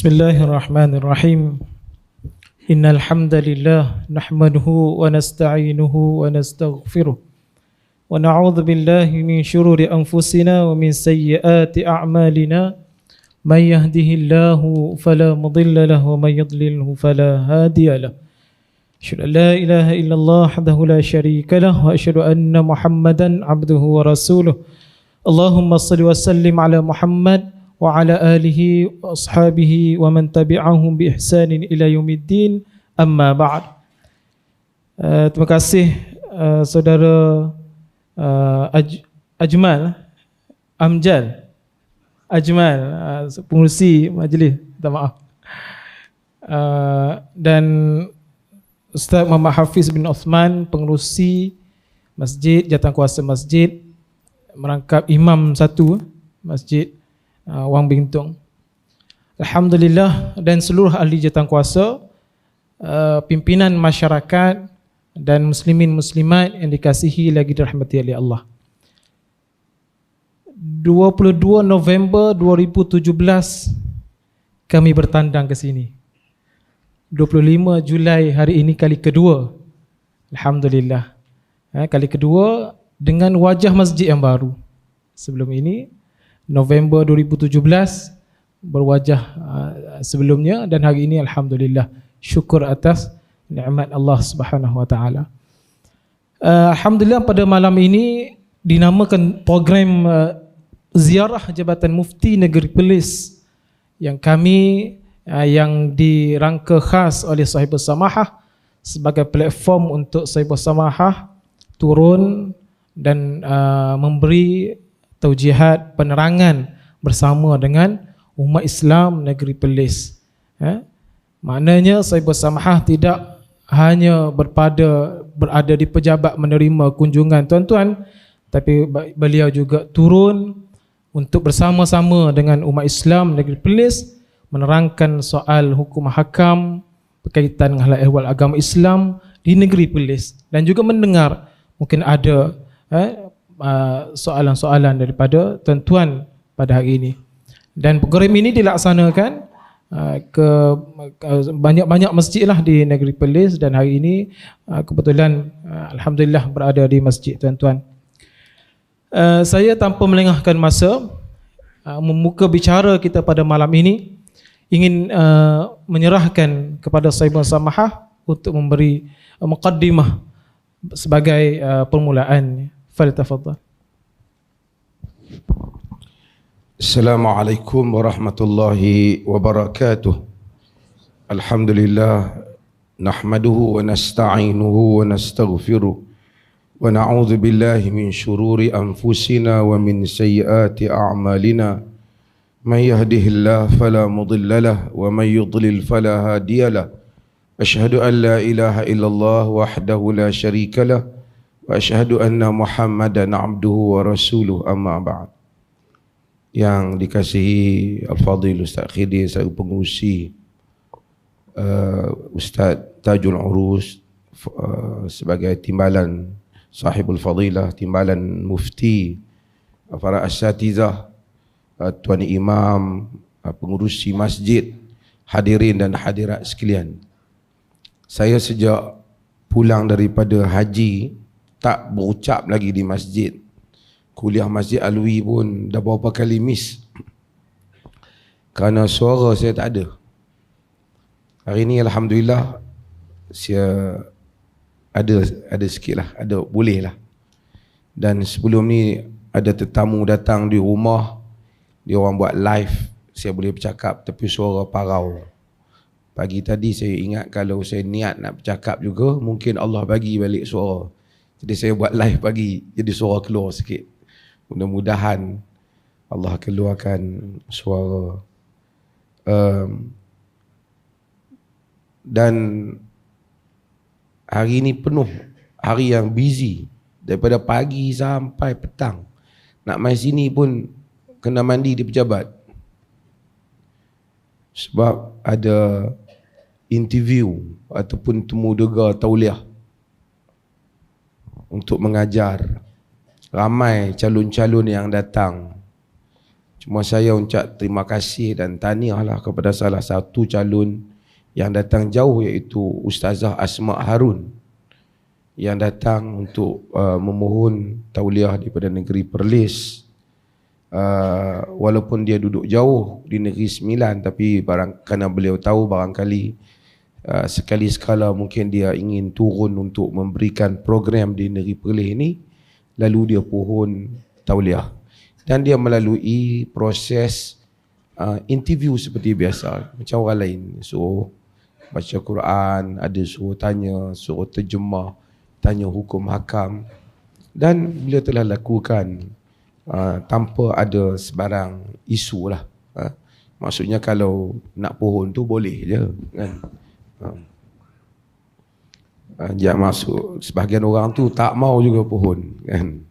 Bismillahirrahmanirrahim. Innal hamdalillah nahmaduhu wa nasta'inuhu wa nastaghfiruh wa na'udzu billahi min shururi anfusina wa min sayyiati a'malina. May yahdihillahu fala mudilla lahu wa may yudlilhu fala hadiya lahu. Asyhadu an la ilaha illallah wahdahu la syarika lahu wa asyhadu anna Muhammadan 'abduhu wa rasuluh. Allahumma shalli wa sallim ala Muhammad wa ala alihi wa ashabihi wa man tabi'ahum bi ihsanin ila yaumiddin, amma ba'd. Terima kasih saudara Ajmal, pengurusi majlis, minta maaf, dan Ustaz Muhammad Hafiz bin Osman, pengurusi masjid, jawatankuasa masjid, merangkap imam satu masjid Wang Bintong. Alhamdulillah, dan seluruh ahli jawatankuasa, pimpinan masyarakat dan muslimin muslimat yang dikasihi lagi dirahmati oleh Allah. 22 November 2017 kami bertandang ke sini. 25 Julai hari ini kali kedua. Alhamdulillah. Kali kedua dengan wajah masjid yang baru. Sebelum ini November 2017 berwajah sebelumnya, dan hari ini alhamdulillah, syukur atas nikmat Allah Subhanahu wa taala. Alhamdulillah, pada malam ini dinamakan program ziarah Jabatan Mufti Negeri Perlis yang kami yang dirangka khas oleh Sahibus Samahah sebagai platform untuk Sahibus Samahah turun dan memberi taujihat, penerangan bersama dengan umat Islam Negeri Perlis. Maknanya Sahibus Samahah tidak hanya berada di pejabat menerima kunjungan tuan-tuan, tapi beliau juga turun untuk bersama-sama dengan umat Islam Negeri Perlis menerangkan soal hukum hakam berkaitan dengan hal ehwal agama Islam di Negeri Perlis, dan juga mendengar mungkin ada soalan-soalan daripada tuan-tuan pada hari ini. Dan program ini dilaksanakan ke banyak-banyak masjid lah di Negeri Perlis, dan hari ini kebetulan alhamdulillah berada di masjid tuan-tuan. Saya tanpa melengahkan masa, membuka bicara kita pada malam ini, ingin menyerahkan kepada Sahibus Samahah untuk memberi muqaddimah sebagai permulaan. Falyatafaddal. Assalamualaikum warahmatullahi wabarakatuh. Alhamdulillah, nahmaduhu wa nasta'inuhu wa nastaghfiruh wa na'udzu billahi min syururi anfusina wa min sayyiati a'malina. May yahdihillahu fala mudilla lahu wa may yudlil fala hadiya lahu. Asyhadu an la ilaha illallah wahdahu la syarika lahu wa asyhadu anna Muhammadan abduhu wa rasuluh, amma ba'd. Yang dikasihi Al-Fadhil Ustaz Khidir selaku pengurusi, Ustaz Tajul Urus sebagai timbalan Sahibul Fadilah, timbalan mufti, para asatizah, tuan imam, pengurusi masjid, hadirin dan hadirat sekalian. Saya sejak pulang daripada haji tak berucap lagi di masjid. Kuliah Masjid Alwi pun dah berapa kali miss kerana suara saya tak ada. Hari ini alhamdulillah saya ada sikit lah, ada boleh lah. Dan sebelum ni ada tetamu datang di rumah, dia orang buat live, saya boleh bercakap tapi suara parau. Pagi tadi saya ingat kalau saya niat nak bercakap juga, mungkin Allah bagi balik suara. Jadi saya buat live pagi, jadi suara keluar sikit. Mudah-mudahan Allah keluarkan suara. Dan hari ini penuh, hari yang busy, daripada pagi sampai petang. Nak mai sini pun kena mandi di pejabat, sebab ada interview ataupun temu dega tauliah untuk mengajar ramai calon-calon yang datang. Cuma saya ucap terima kasih dan tahniahlah kepada salah satu calon yang datang jauh, iaitu Ustazah Asma Harun, yang datang untuk memohon tauliah daripada negeri Perlis. Walaupun dia duduk jauh di negeri Sembilan, tapi kerana beliau tahu barangkali sekali sekala mungkin dia ingin turun untuk memberikan program di negeri Perlis ini, lalu dia pohon tauliah. Dan dia melalui proses interview seperti biasa, macam orang lain. Suruh baca Quran, ada suruh tanya, suruh terjemah, tanya hukum hakam. Dan beliau telah lakukan tanpa ada sebarang isu lah. Maksudnya kalau nak pohon tu boleh je kan. Jangan masuk, sebahagian orang tu tak mau juga pohon kan.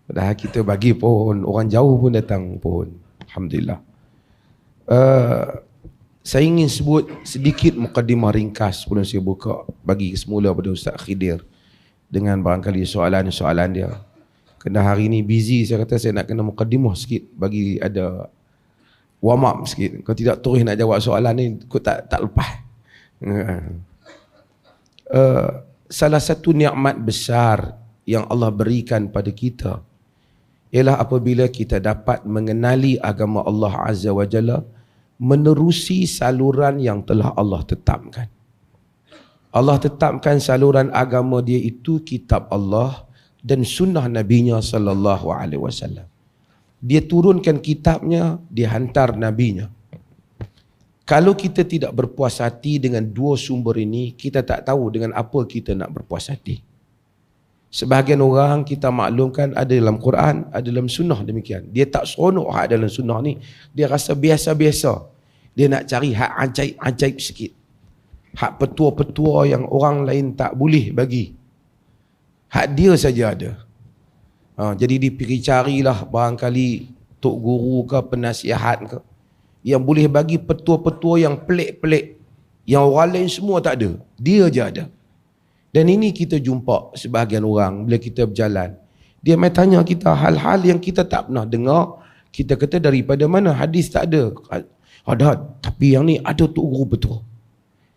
Padahal kita bagi pohon, orang jauh pun datang pohon. Alhamdulillah. Saya ingin sebut sedikit mukadimah ringkas sebelum saya buka bagi semula pada Ustaz Khidir dengan barangkali soalan-soalan dia. Kerana hari ni busy, saya kata saya nak kena mukadimah sikit bagi ada warm up sikit. Kalau tidak terus nak jawab soalan ni, kau tak lepas. Salah satu nikmat besar yang Allah berikan pada kita ialah apabila kita dapat mengenali agama Allah Azza wa Jalla menerusi saluran yang telah Allah tetapkan. Allah tetapkan saluran agama dia itu kitab Allah dan sunnah Nabi-Nya sallallahu alaihi wasallam. Dia turunkan kitabnya, dia hantar nabinya. Kalau kita tidak berpuas hati dengan dua sumber ini, kita tak tahu dengan apa kita nak berpuas hati. Sebahagian orang kita maklumkan ada dalam Quran, ada dalam sunnah demikian. Dia tak seronok hak dalam sunnah ni. Dia rasa biasa-biasa. Dia nak cari hak ajaib-ajaib sikit. Hak petua-petua yang orang lain tak boleh bagi. Hak dia saja ada. Jadi dia pergi carilah barangkali tok guru ke penasihat ke yang boleh bagi petua-petua yang pelik-pelik. Yang orang lain semua tak ada. Dia je ada. Dan ini kita jumpa sebahagian orang bila kita berjalan. Dia mai tanya kita hal-hal yang kita tak pernah dengar. Kita kata daripada mana? Hadis tak ada. Ada, tapi yang ni ada tu guru betul.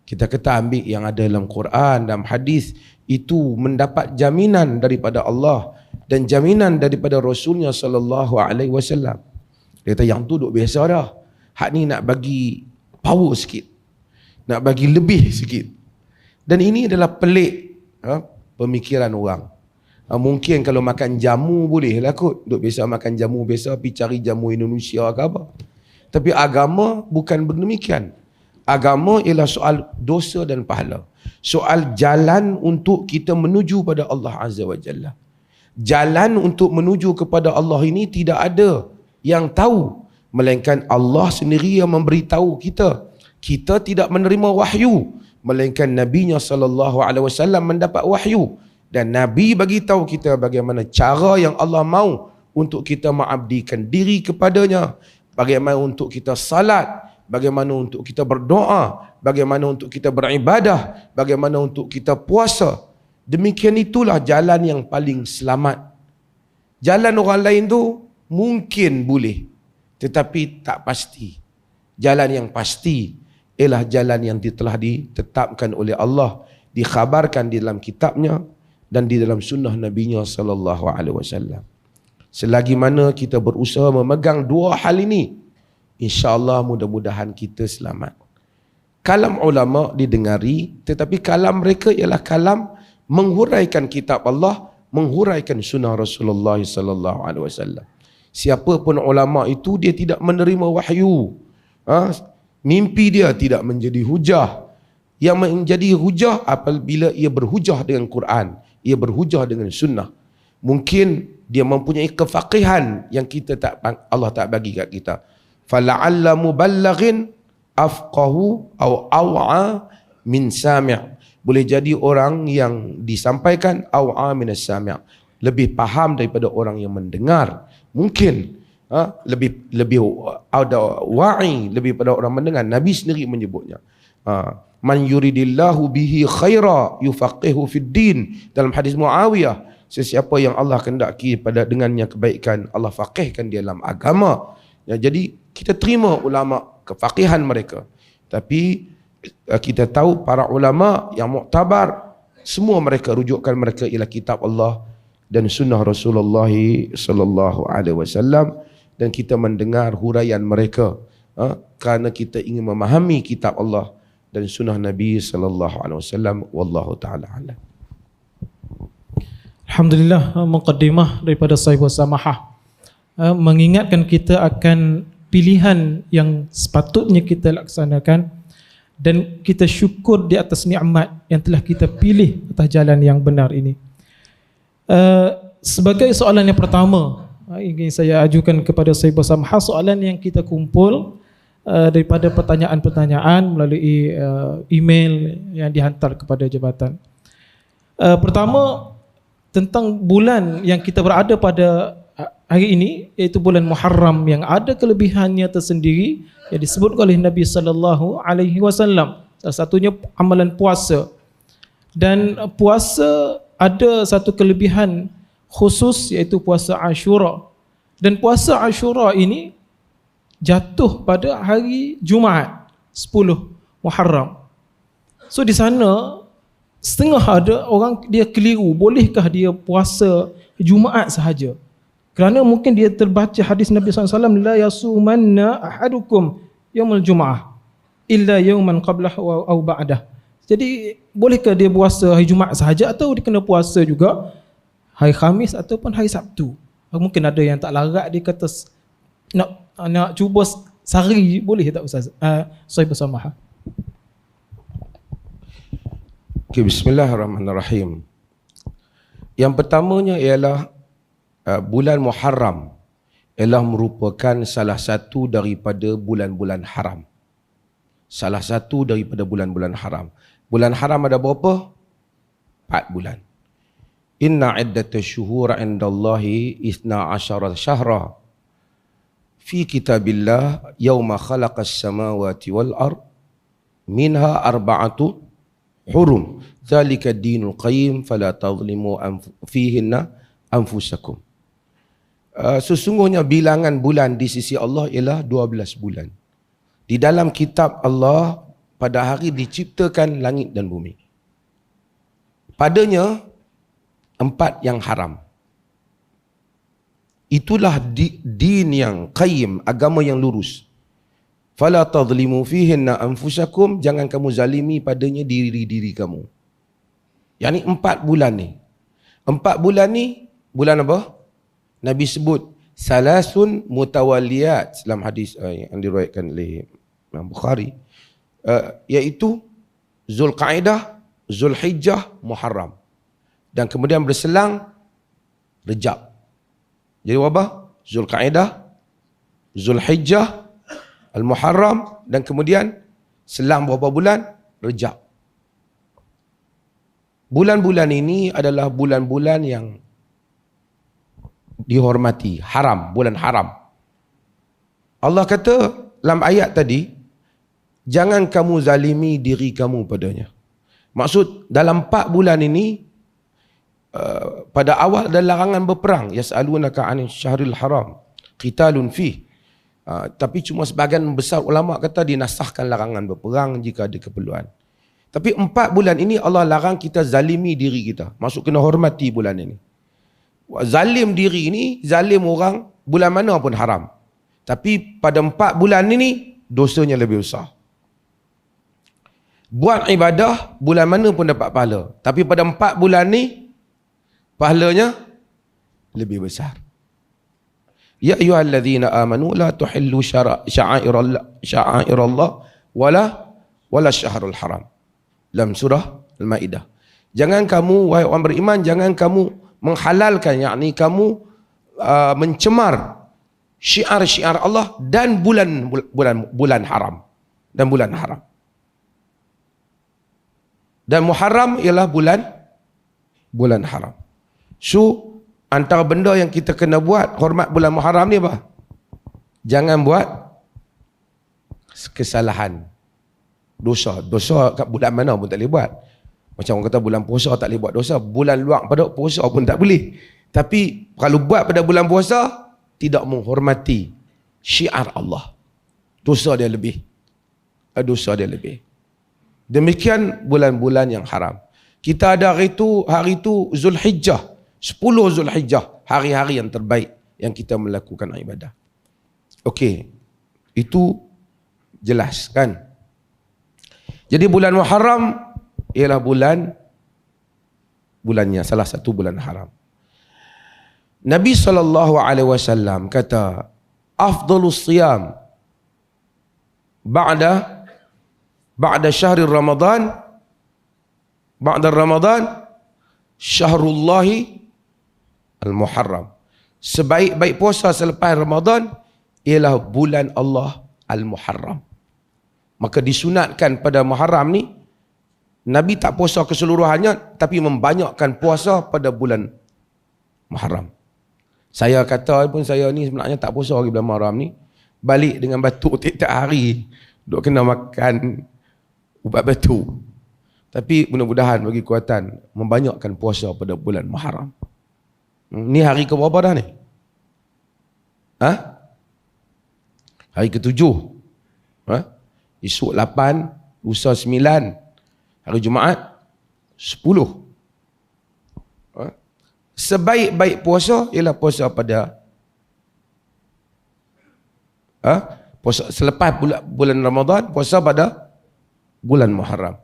Kita kata ambil yang ada dalam Quran, dalam hadis, itu mendapat jaminan daripada Allah dan jaminan daripada Rasulnya sallallahu alaihi wasallam. Dia kata yang tu duk biasa dah. Hak ni nak bagi power sikit. Nak bagi lebih sikit. Dan ini adalah pelik pemikiran orang. Mungkin kalau makan jamu boleh lah kot. Duk biasa makan jamu biasa, pergi cari jamu Indonesia ke apa. Tapi agama bukan demikian. Agama ialah soal dosa dan pahala. Soal jalan untuk kita menuju pada Allah Azza wa Jalla. Jalan untuk menuju kepada Allah ini tidak ada yang tahu, melainkan Allah sendiri yang memberitahu kita. Kita tidak menerima wahyu, melainkan Nabi-Nya sallallahu alaihi wasallam mendapat wahyu. Dan Nabi bagi tahu kita bagaimana cara yang Allah mahu untuk kita mengabdikan diri kepadanya. Bagaimana untuk kita salat, bagaimana untuk kita berdoa, bagaimana untuk kita beribadah, bagaimana untuk kita puasa. Demikian itulah jalan yang paling selamat. Jalan orang lain tu mungkin boleh, tetapi tak pasti. Jalan yang pasti ialah jalan yang telah ditetapkan oleh Allah, dikhabarkan di dalam kitabnya dan di dalam sunnah Nabi-Nya sallallahu alaihi wasallam. Selagi mana kita berusaha memegang dua hal ini, insya-Allah mudah-mudahan kita selamat. Kalam ulama didengari, tetapi kalam mereka ialah kalam menghuraikan kitab Allah, menghuraikan sunnah Rasulullah sallallahu alaihi wasallam. Siapa pun ulama itu dia tidak menerima wahyu. Mimpi dia tidak menjadi hujah. Yang menjadi hujah apabila ia berhujah dengan Quran, ia berhujah dengan sunnah. Mungkin dia mempunyai kefaqihan yang kita Allah tak bagi kat kita. Fala'alla muballighin afqahu aw aw'a min sami'. Boleh jadi orang yang disampaikan aw'a min as-sami', lebih faham daripada orang yang mendengar. Mungkin lebih ada wa'i lebih pada orang mendengar. Nabi sendiri menyebutnya. Man yuridillahu bihi khaira yufaqihu fid din. Dalam hadis Muawiyah, sesiapa yang Allah kehendaki pada dengannya kebaikan, Allah faqihkan dia dalam agama. Ya, jadi kita terima ulama kefaqihan mereka. Tapi kita tahu para ulama yang muktabar, semua mereka rujukan mereka ialah kitab Allah dan sunnah Rasulullah sallallahu alaihi wasallam, dan kita mendengar huraian mereka kerana kita ingin memahami kitab Allah dan sunnah Nabi sallallahu alaihi wasallam. Wallahu taala alam. Alhamdulillah, muqaddimah daripada Sahibul Samahah mengingatkan kita akan pilihan yang sepatutnya kita laksanakan, dan kita syukur di atas nikmat yang telah kita pilih atas jalan yang benar ini. Sebagai soalan yang pertama ingin saya ajukan kepada Sahibul Samahah, soalan yang kita kumpul daripada pertanyaan-pertanyaan melalui email yang dihantar kepada jabatan. Pertama, tentang bulan yang kita berada pada hari ini, iaitu bulan Muharram, yang ada kelebihannya tersendiri yang disebut oleh Nabi sallallahu alaihi wasallam. Salah satunya amalan puasa. Dan puasa ada satu kelebihan khusus, iaitu puasa Ashura. Dan puasa Ashura ini jatuh pada hari Jumaat 10 Muharram. So di sana setengah ada orang dia keliru, bolehkah dia puasa Jumaat sahaja? Kerana mungkin dia terbaca hadis Nabi SAW, la yasumanna ahadukum yaumul Jum'ah illa yauman qablahu aw ba'dah. Jadi bolehkah dia puasa hari Jumaat sahaja, atau dia kena puasa juga hari Khamis ataupun hari Sabtu? Mungkin ada yang tak larat, dia kata nak cuba sehari, boleh tak Ustaz? Sahibul Samahah. Okay, bismillahirrahmanirrahim. Yang pertamanya ialah bulan Muharram ialah merupakan salah satu daripada bulan-bulan haram. Salah satu daripada bulan-bulan haram. Bulan haram ada berapa? 4 bulan. Inna iddatash syuhur 'indallahi 12 syahra fi kitabillah yauma khalaqas samawati wal ard minha arba'atu hurum zalika ad-dinul qayyim fala tadhlimu fihinna anfusakum. Sesungguhnya bilangan bulan di sisi Allah ialah 12 bulan. Di dalam kitab Allah pada hari diciptakan langit dan bumi. Padanya 4 yang haram. Itulah din yang qayyim, agama yang lurus. Fala tadhlimu fihinna anfusakum, jangan kamu zalimi padanya diri-diri kamu. Yang ni 4 bulan ni. 4 bulan ni, bulan apa? Nabi sebut salasun mutawaliyat dalam hadis yang diriwayatkan oleh Imam Bukhari, iaitu Zulqa'dah, Zulhijjah, Muharram. Dan kemudian berselang Rejab. Jadi apa? Zulqa'dah, Zulhijjah, Al-Muharram, dan kemudian selang berapa bulan? Rejab. Bulan-bulan ini adalah bulan-bulan yang dihormati, haram, bulan haram. Allah kata dalam ayat tadi, jangan kamu zalimi diri kamu padanya. Maksud dalam 4 bulan ini, pada awal ada larangan berperang. Yas'alunaka 'anil syahril haram qitalun fih. Tapi cuma sebahagian besar ulama kata dinasahkan larangan berperang jika ada keperluan. Tapi 4 bulan ini Allah larang kita zalimi diri kita. Maksud kena hormati bulan ini. Zalim diri ini, zalim orang, bulan mana pun haram. Tapi pada 4 bulan ini dosanya lebih besar. Buat ibadah bulan mana pun dapat pahala. Tapi pada 4 bulan ni pahalanya lebih besar. Ya ayyuhalladzina amanu la tuhillu sya'airallah wala syahrul haram. Dalam surah Al-Maidah. Jangan kamu, wahai orang beriman, jangan kamu menghalalkan, yakni kamu mencemar syiar-syiar Allah dan bulan haram. Dan bulan haram. Dan Muharram ialah bulan haram. So, antara benda yang kita kena buat hormat bulan Muharram ni apa? Jangan buat kesalahan. Dosa kat bulan mana pun tak boleh buat. Macam orang kata bulan puasa tak boleh buat dosa. Bulan luar pada puasa pun tak boleh. Tapi kalau buat pada bulan puasa, tidak menghormati syiar Allah. Dosa dia lebih. Dosa dia lebih. Demikian bulan-bulan yang haram. Kita ada hari itu Zulhijjah. 10 Zulhijjah. Hari-hari yang terbaik yang kita melakukan ibadah. Okey. Itu jelas kan? Jadi bulan Muharram ialah bulannya, salah satu bulan haram. Nabi SAW kata, afdalus siyam ba'da syahri Ramadan, ba'da Ramadan, syahrullahi al-Muharram. Sebaik-baik puasa selepas Ramadan ialah bulan Allah al-Muharram. Maka disunatkan pada Muharram ni, Nabi tak puasa keseluruhannya, tapi membanyakkan puasa pada bulan Muharram. Saya kata pun, saya ni sebenarnya tak puasa lagi bulan Muharram ni. Balik dengan batuk tiap-tiap hari. Duk kena makan ubat batuk. Tapi mudah-mudahan bagi kuatan membanyakkan puasa pada bulan Muharram. Ni hari ke berapa dah ni? Hari ke-7. Esok 8, lusa 9, hari Jumaat 10. Sebaik-baik puasa ialah puasa pada puasa selepas bulan Ramadan, puasa pada bulan Muharram.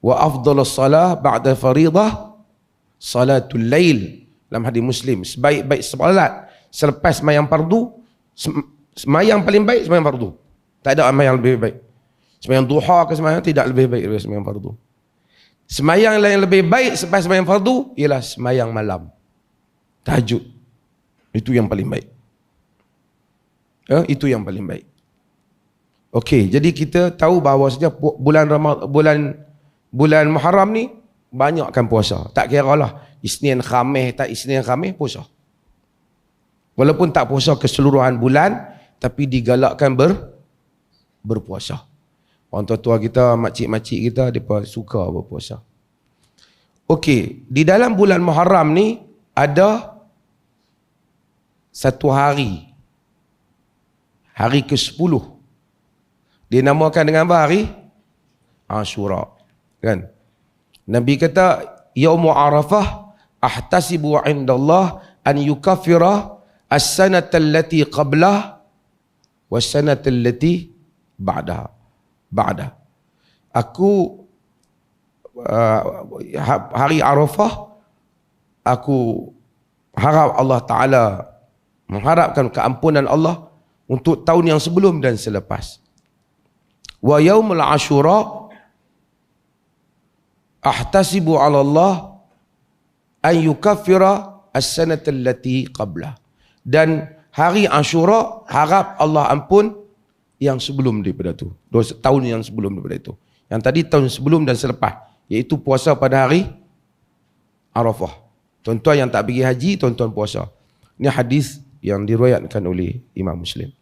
Wa afdalus salah ba'da faridah salatul lail. Dalam hadis Muslim, sebaik-baik salat selepas sembahyang fardu, sembahyang paling baik sembahyang fardu. Tak ada sembahyang lebih baik. Sembahyang duha ke sembahyang tidak lebih baik daripada sembahyang fardu. Sembahyang yang lebih baik selepas sembahyang fardu ialah sembahyang malam. Tahajud. Itu yang paling baik. Itu yang paling baik. Okey, jadi kita tahu bahawa saja bulan Muharram ni banyakkan puasa. Tak kira lah Isnin Khamis tak Isnin Khamis puasa. Walaupun tak puasa keseluruhan bulan, tapi digalakkan berpuasa. Orang tua-tua kita, makcik-makcik kita, mereka suka berpuasa. Okey, di dalam bulan Muharram ni ada satu hari. Hari ke-10. Dinamakan dengan apa hari? Ashura. Kan? Nabi kata, Yaumu Arafah ahtasibu indallah an yukaffira as-sanata allati qablah was-sanata allati ba'daha. Aku hari Arafah, aku harap Allah Ta'ala, mengharapkan keampunan Allah untuk tahun yang sebelum dan selepas. Wa yaumul Ashura ahtasibu 'ala Allah an yukaffira as-sanata allati qablah. Dan hari Ashura harap Allah ampun yang sebelum daripada itu. Tahun yang sebelum daripada itu. Yang tadi tahun sebelum dan selepas, iaitu puasa pada hari Arafah. Tuan-tuan yang tak pergi haji, tuan-tuan puasa. Ini hadis yang diriwayatkan oleh Imam Muslim.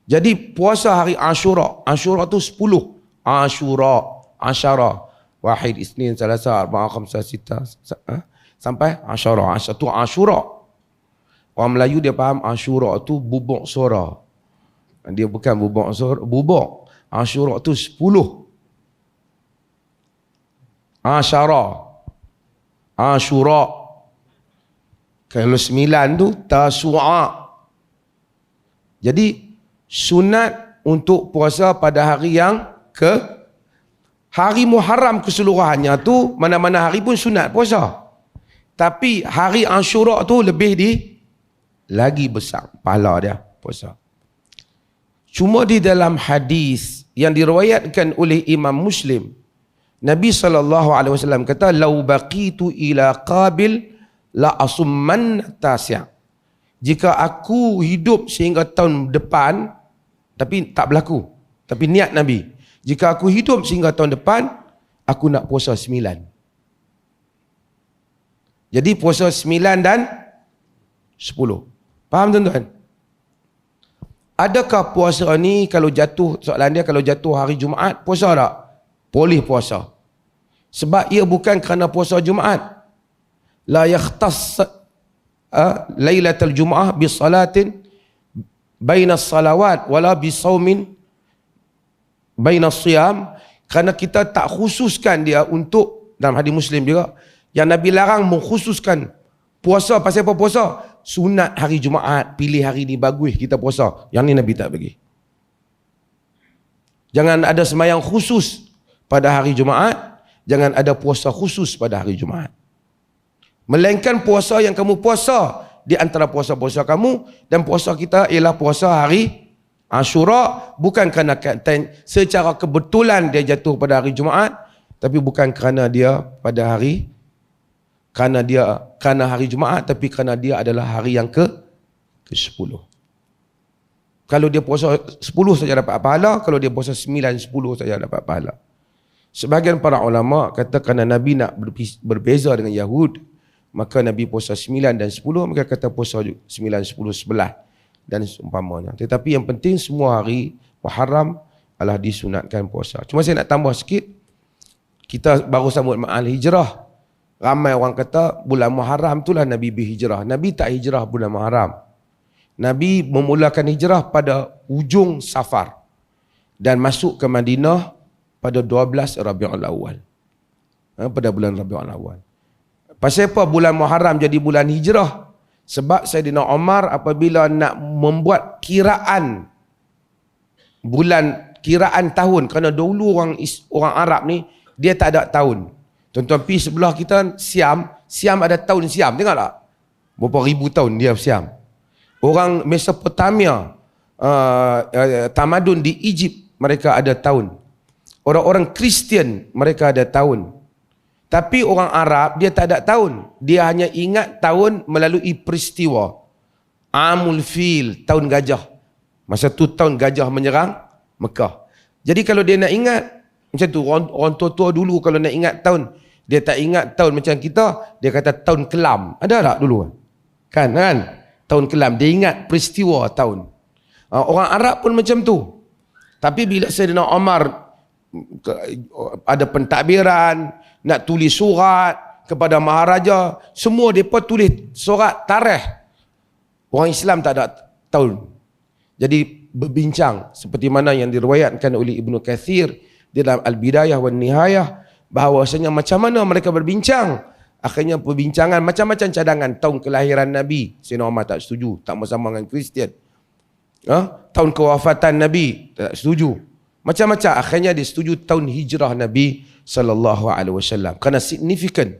Jadi puasa hari Ashura. Ashura tu 10. Asyara. Wahid, Isnin, Salasa, Arba'ah, Khamsah, Sita. Sampai Asyara. Itu Ashura. Orang Melayu dia faham Ashura tu bubuk suara. Dia bukan bubuk suara. Bubuk. Ashura tu 10. Ashura. Kalau 9 tu Tasu'a. Jadi sunat untuk puasa pada hari yang hari Muharram keseluruhannya tu, mana-mana hari pun sunat puasa. Tapi hari Ashura tu lagi besar pahala dia puasa. Cuma di dalam hadis yang diriwayatkan oleh Imam Muslim, Nabi SAW kata, "Lau baqitu ila qabil la asumman tasya." Jika aku hidup sehingga tahun depan, tapi tak berlaku, tapi niat Nabi, jika aku hidup sehingga tahun depan, aku nak puasa 9. Jadi puasa 9 dan 10. Faham tuan-tuan? Adakah puasa ni kalau jatuh, soalan dia, kalau jatuh hari Jumaat, puasa tak? Boleh puasa. Sebab ia bukan kerana puasa Jumaat. La yakhtas lailatul Jum'ah bisalatin bainas salawat wala bisaumin bainas siyam, kerana kita tak khususkan dia untuk, dalam hadis Muslim juga, yang Nabi larang mengkhususkan puasa. Pasal apa puasa? Sunat hari Jumaat, pilih hari ni bagus kita puasa. Yang ni Nabi tak bagi. Jangan ada sembahyang khusus pada hari Jumaat, jangan ada puasa khusus pada hari Jumaat. Melainkan puasa yang kamu puasa di antara puasa-puasa kamu, dan puasa kita ialah puasa hari Ashura, bukan kerana secara kebetulan dia jatuh pada hari Jumaat, tapi bukan kerana dia pada hari kerana hari Jumaat, tapi kerana dia adalah hari yang ke-10. Kalau dia puasa 10 saja dapat pahala, kalau dia puasa 9, 10 saja dapat pahala. Sebahagian para ulama kata kerana Nabi nak berbeza dengan Yahud, maka Nabi puasa 9 dan 10, mereka kata puasa 9, 10, 11 dan seumpamanya. Tetapi yang penting semua hari Muharram adalah disunatkan puasa. Cuma saya nak tambah sikit, kita baru sambut ma'al hijrah. Ramai orang kata bulan Muharram itulah Nabi berhijrah. Nabi tak hijrah bulan Muharram. Nabi memulakan hijrah pada hujung Safar dan masuk ke Madinah pada 12 Rabiul Awal. Pada bulan Rabiul Awal. Pasal apa bulan Muharram jadi bulan hijrah? Sebab Saidina Umar apabila nak membuat kiraan tahun, kerana dulu orang Arab ni dia tak ada tahun. Tuan-tuan pergi sebelah kita Siam ada tahun Siam, tengok tak? Berapa ribu tahun dia Siam. Orang Mesopotamia, tamadun di Egypt, mereka ada tahun. Orang-orang Kristian mereka ada tahun. Tapi orang Arab dia tak ada tahun. Dia hanya ingat tahun melalui peristiwa. Amul Fil, tahun gajah. Masa tu tahun gajah menyerang Mekah. Jadi kalau dia nak ingat, macam tu orang tua-tua dulu kalau nak ingat tahun, dia tak ingat tahun macam kita, dia kata tahun kelam. Ada tak dulu? Kan? Tahun kelam. Dia ingat peristiwa tahun. Orang Arab pun macam tu. Tapi bila Saidina Umar ada pentadbiran, nak tulis surat kepada Maharaja, semua mereka tulis surat tarikh. Orang Islam tak ada tahun. Jadi berbincang seperti mana yang diriwayatkan oleh Ibnu Katsir di dalam Al-Bidayah wan Nihayah, bahawasanya macam mana mereka berbincang. Akhirnya perbincangan macam-macam cadangan. Tahun kelahiran Nabi, Sayyidina Umar tak setuju, tak bersama dengan Kristian. Tahun kewafatan Nabi, tak setuju. Macam-macam. Akhirnya dia setuju tahun hijrah Nabi SAW. Kerana signifikan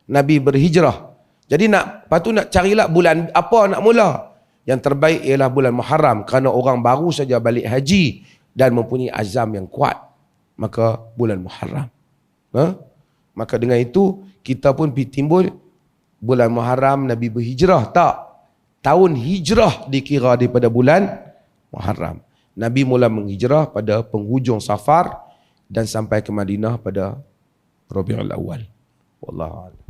Nabi berhijrah. Jadi lepas tu nak carilah bulan apa nak mula. Yang terbaik ialah bulan Muharram, kerana orang baru saja balik haji dan mempunyai azam yang kuat. Maka bulan Muharram. Maka dengan itu kita pun timbul bulan Muharram Nabi berhijrah. Tak. Tahun hijrah dikira daripada bulan Muharram. Nabi mula menghijrah pada penghujung Safar dan sampai ke Madinah pada Rabiul Awal. Wallahu a'lam.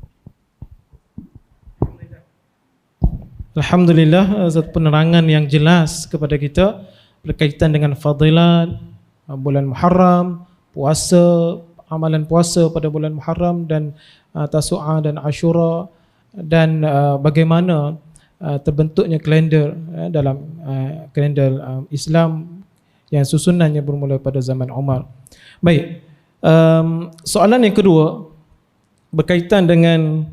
Alhamdulillah, satu penerangan yang jelas kepada kita berkaitan dengan fadilat bulan Muharram, puasa, amalan puasa pada bulan Muharram dan Tasu'a dan Ashura, dan bagaimana terbentuknya kalender dalam kalender Islam yang susunannya bermula pada zaman Umar. Baik, soalan yang kedua berkaitan dengan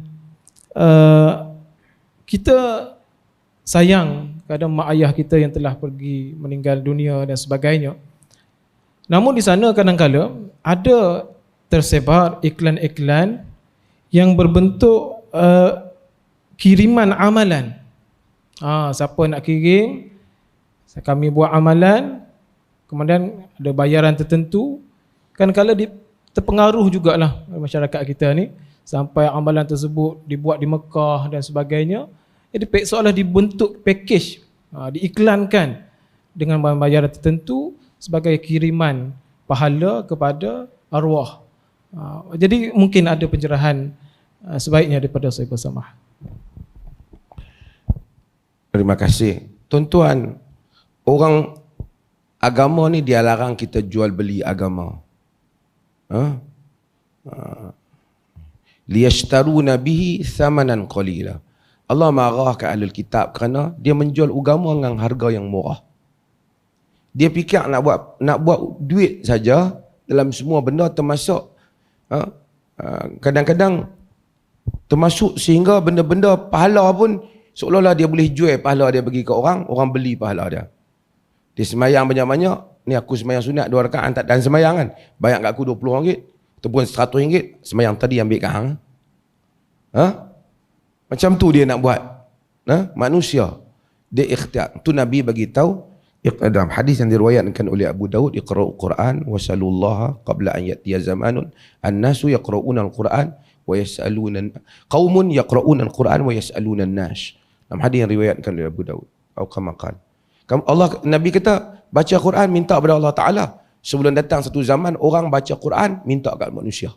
kita sayang kepada mak ayah kita yang telah pergi meninggal dunia dan sebagainya. Namun di sana kadang-kala ada tersebar iklan-iklan yang berbentuk kiriman amalan. Siapa nak kirim, kami buat amalan, kemudian ada bayaran tertentu. Kadang-kala terpengaruh jugalah masyarakat kita ni sampai amalan tersebut dibuat di Mekah dan sebagainya. Jadi seolah dibentuk package, diiklankan dengan bayaran tertentu sebagai kiriman pahala kepada arwah. Jadi mungkin ada pencerahan sebaiknya daripada saya bersamah. Terima kasih. Tuan-tuan, orang agama ni dia larang kita jual beli agama. Liyashtaruna bihi thamanan qalila. Allah marah ke ahlul kitab kerana dia menjual agama dengan harga yang murah. Dia fikir nak buat duit saja dalam semua benda, termasuk kadang-kadang termasuk sehingga benda-benda pahala pun seolah-olah dia boleh jual pahala dia bagi ke orang beli pahala dia. Dia semayang banyak-banyak, ni aku semayang sunat 2 rakaat tak dan semayang kan, bayar kat aku RM20 ataupun RM100, semayang tadi ambil kat hang. Macam tu dia nak buat. Manusia dia ikhtiar. Tu Nabi bagi tahu dalam hadis yang diriwayatkan oleh Abu Daud, iqra'ul Quran wasalullaha qabla an ya'tiya zamanun an-nasu yaqra'una al-Quran wa yas'aluna qaumun yaqra'una al-Quran wa yas'aluna an-nas. Dalam hadis yang diriwayatkan oleh Abu Daud atau kama qala. Nabi kata baca Quran minta kepada Allah Taala. Sebelum datang satu zaman orang baca Quran minta kat manusia.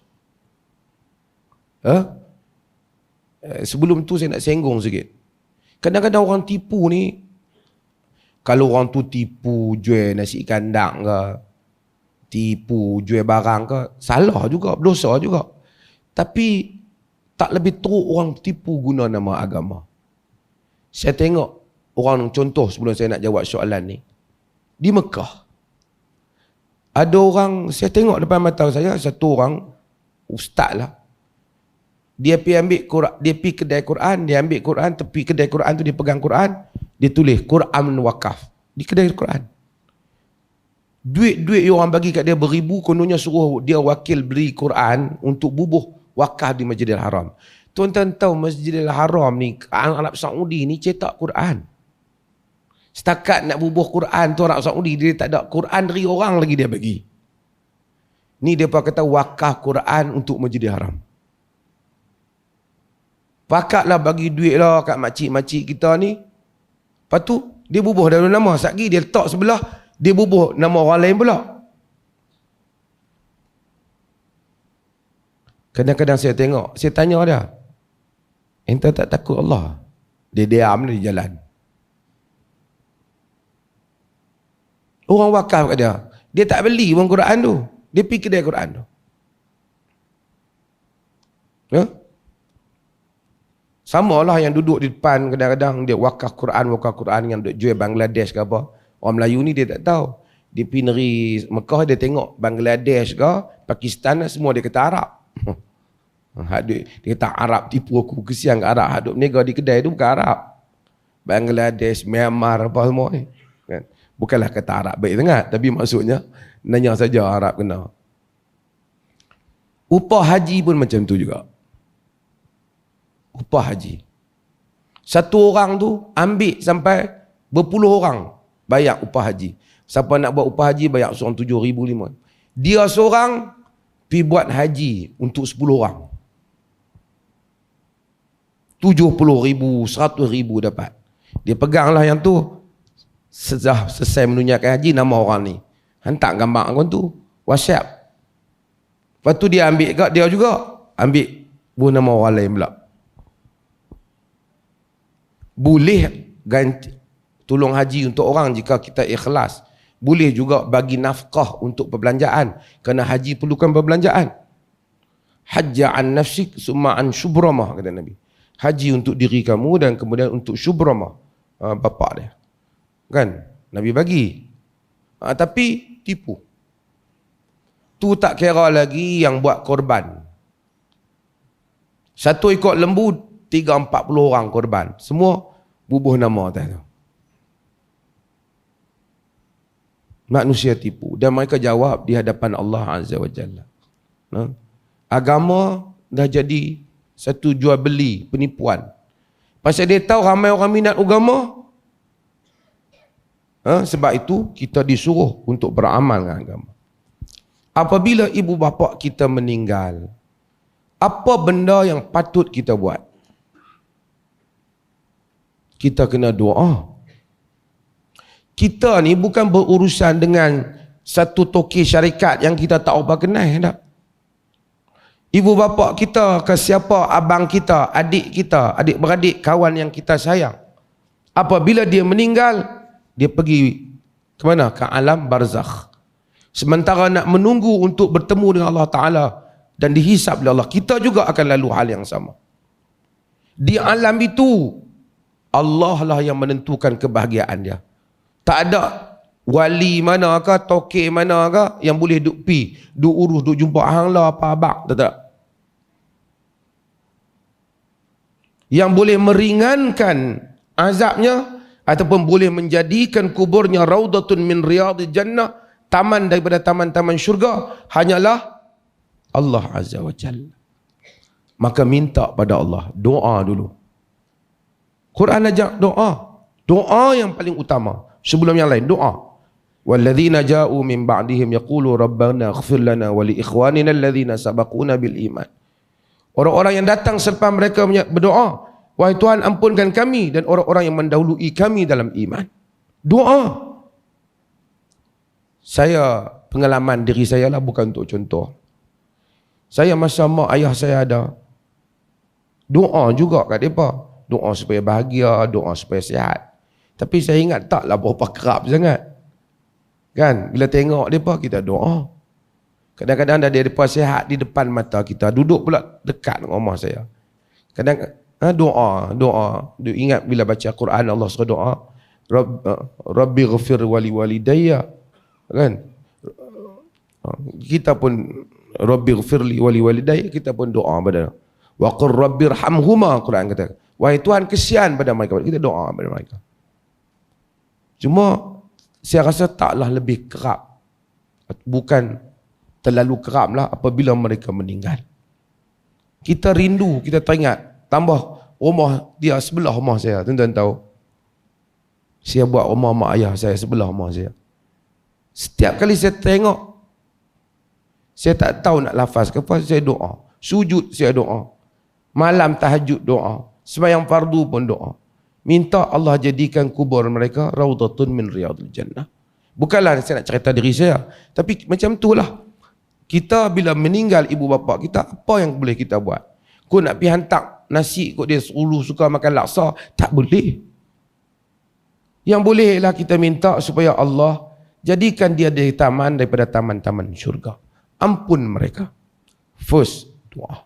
Sebelum tu saya nak senggung sikit. Kadang-kadang orang tipu ni, kalau orang tu tipu jual nasi kandang ke, tipu jual barang ke, salah juga, berdosa juga. Tapi tak lebih teruk orang tipu guna nama agama. Saya tengok orang, contoh sebelum saya nak jawab soalan ni, di Mekah ada orang, saya tengok depan mata saya, satu orang ustaz lah, dia pergi ambil Quran, dia pergi kedai Quran, dia ambil Quran, tepi kedai Quran tu dia pegang Quran, dia tulis Quran wakaf di kedai Quran. Duit orang bagi kat dia beribu, kononnya suruh dia wakil beli Quran untuk bubuh wakaf di Masjidil Haram. Tuan-tuan tahu Masjidil Haram ni, Arab Saudi ni cetak Quran. Setakat nak bubuh Quran tu Arab Saudi, dia tak ada Quran dari orang lagi dia bagi. Ni dia kata wakaf Quran untuk Masjidil Haram. Pakatlah bagi duit lah kat makcik-makcik kita ni. Lepas tu, dia bubuh dalam nama. Satgi dia letak sebelah, dia bubuh nama orang lain pula. Kadang-kadang saya tengok, saya tanya dia, ente tak takut Allah? Dia diam di jalan. Orang wakaf kat dia. Dia tak beli pun Quran tu. Dia pergi kedai Quran tu. Sama lah yang duduk di depan, kadang-kadang dia wakaf Quran yang duduk jual Bangladesh ke apa. Orang Melayu ni dia tak tahu. Dia pergi negeri Mekah, dia tengok Bangladesh ke Pakistan, semua dia kata Arab. Dia kata Arab tipu aku, kesian ke Arab. Haduk berniaga di kedai tu bukan Arab. Bangladesh, Myanmar apa semua ni. Kan? Bukanlah kata Arab baik sangat, tapi maksudnya nanya saja Arab kena. Upah haji pun macam tu juga. Upah haji. Satu orang tu ambil sampai berpuluh orang bayar upah haji. Siapa nak buat upah haji bayar seorang 7,500. Dia seorang pergi buat haji untuk 10 orang. 70,000, 100,000 dapat. Dia peganglah yang tu. Selesai menunaikan haji, nama orang ni. Hantar gambar orang tu. WhatsApp. Lepas tu dia ambil kat dia juga. Ambil buah nama orang lain pula. Boleh ganti tolong haji untuk orang jika kita ikhlas. Boleh juga bagi nafkah untuk perbelanjaan. Kerana haji perlukan perbelanjaan. Hajja an nafsik summa an syubramah, kata Nabi. Haji untuk diri kamu dan kemudian untuk syubramah, bapak dia. Kan? Nabi bagi. Tapi tipu. Tu tak kira lagi yang buat korban. Satu ikut lembu, 30-40 orang korban. Semua bubuh nama atas tu. Manusia tipu. Dan mereka jawab di hadapan Allah Azza wa Jalla. Agama dah jadi satu jual beli, penipuan. Pasal dia tahu ramai orang minat agama. Sebab itu kita disuruh untuk beramal dengan agama. Apabila ibu bapa kita meninggal, apa benda yang patut kita buat? Kita kena doa. Kita ni bukan berurusan dengan satu toki syarikat yang kita tak apa kenal tak. Ibu bapa kita ke siapa, abang kita, adik kita, adik-beradik, kawan yang kita sayang. Apabila dia meninggal, dia pergi ke mana? Ke alam barzakh. Sementara nak menunggu untuk bertemu dengan Allah Ta'ala dan dihisab oleh Allah, kita juga akan lalu hal yang sama. Di alam itu, Allah lah yang menentukan kebahagiaan dia. Tak ada wali mana ke, tokek mana ke yang boleh duk pi, duk urus, duk jumpa hang lah apa abang, tak? Yang boleh meringankan azabnya ataupun boleh menjadikan kuburnya raudatun min riyadil jannah, taman daripada taman-taman syurga, hanyalah Allah Azza wa Jalla. Maka minta pada Allah, doa dulu. Quran ajak doa. Doa yang paling utama sebelum yang lain, doa. Walladzina ja'u min ba'dihim yaqulu rabbana ighfir lana wa li ikhwanina alladhina sabaquna bil iman. Orang-orang yang datang selepas mereka berdoa, wahai Tuhan ampunkan kami dan orang-orang yang mendahului kami dalam iman. Doa. Saya, pengalaman diri saya lah, bukan untuk contoh. Saya masa mak ayah saya ada, doa juga kat mereka. Doa supaya bahagia, doa supaya sihat. Tapi saya ingat taklah berapa kerap sangat. Kan, bila tengok mereka, kita doa. Kadang-kadang dah mereka sihat di depan mata kita, duduk pula dekat dengan rumah saya. Kadang doa. Dia ingat bila baca Quran, Allah suruh doa, Rabbi ghafir wali walidayya. Kan? Kita pun Rabbi ghafirli wali walidayya, kita pun doa pada. Wa qur rabbirhamhuma, Quran kata. Wahai Tuhan kesian pada mereka. Kita doa pada mereka. Cuma saya rasa taklah lebih kerap. Bukan terlalu kerap lah apabila mereka meninggal. Kita rindu, kita teringat. Tambah rumah dia sebelah rumah saya. Tuan-tuan tahu. Saya buat rumah mak ayah saya sebelah rumah saya. Setiap kali saya tengok, saya tak tahu nak lafaz ke apa, saya doa. Sujud saya doa. Malam tahajud doa. Sembahyang fardu pun doa. Minta Allah jadikan kubur mereka raudatun min riyadil jannah. Bukanlah saya nak cerita diri saya, tapi macam itulah. Kita bila meninggal ibu bapa kita, apa yang boleh kita buat? Kau nak pergi hantar nasi kot dia suka makan laksa, tak boleh. Yang boleh ialah kita minta supaya Allah jadikan dia dari taman daripada taman-taman syurga. Ampun mereka. First, doa.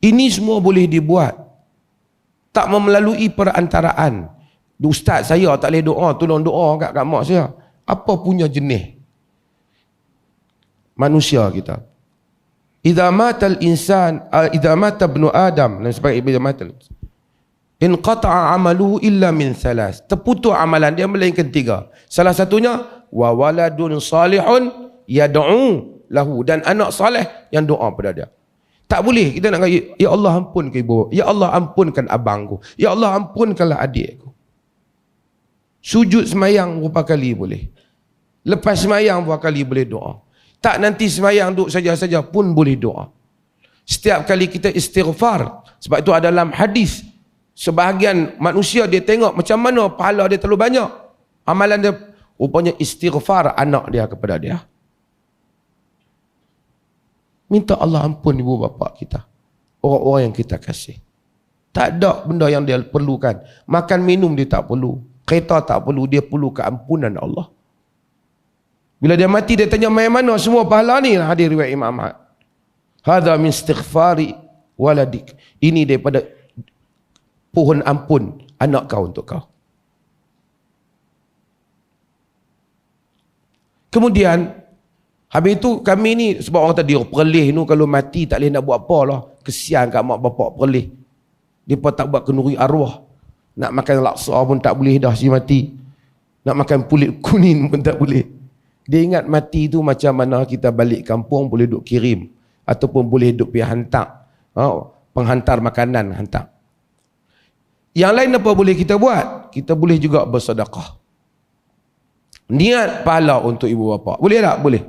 Ini semua boleh dibuat. Tak melalui perantaraan. Ustaz saya tak boleh doa, tolong doa kat mak saya. Apa punya jenis manusia kita? Idza matal insan, idza mata ibnu Adam, sebagai ibnu matal. Inqata'a amaluhu illa min thalas. Terputus amalan dia melainkan 3. Salah satunya wa waladun salihun yad'u lahu, dan anak soleh yang doa pada dia. Tak boleh kita nak kata, ya Allah ampunkan ibu, ya Allah ampunkan abangku, ya Allah ampunkanlah adikku. Sujud semayang berapa kali boleh. Lepas semayang berapa kali boleh doa. Tak nanti semayang duduk saja-saja pun boleh doa. Setiap kali kita istighfar. Sebab itu ada dalam hadis, sebahagian manusia dia tengok macam mana pahala dia terlalu banyak, amalan dia, rupanya istighfar anak dia kepada dia. Minta Allah ampun ibu bapa kita, orang-orang yang kita kasih. Tak ada benda yang dia perlukan. Makan minum dia tak perlu, kereta tak perlu, dia perlu keampunan Allah. Bila dia mati dia tanya mana semua pahala ni? Hadir riwayat Imam Ahmad. Hadza min istighfari waladik. Ini daripada pohon ampun anak kau untuk kau. Kemudian habis itu kami ni, sebab orang tadi perlih ni kalau mati tak boleh nak buat apa lah. Kesian kat mak bapak perlih. Dia pun tak buat kenduri arwah. Nak makan laksa pun tak boleh dah si mati. Nak makan kulit kuning pun tak boleh. Dia ingat mati tu macam mana kita balik kampung boleh duk kirim. Ataupun boleh duk pergi hantar. Penghantar makanan hantar. Yang lain apa boleh kita buat? Kita boleh juga bersedekah. Niat pahala untuk ibu bapa. Boleh tak? Boleh.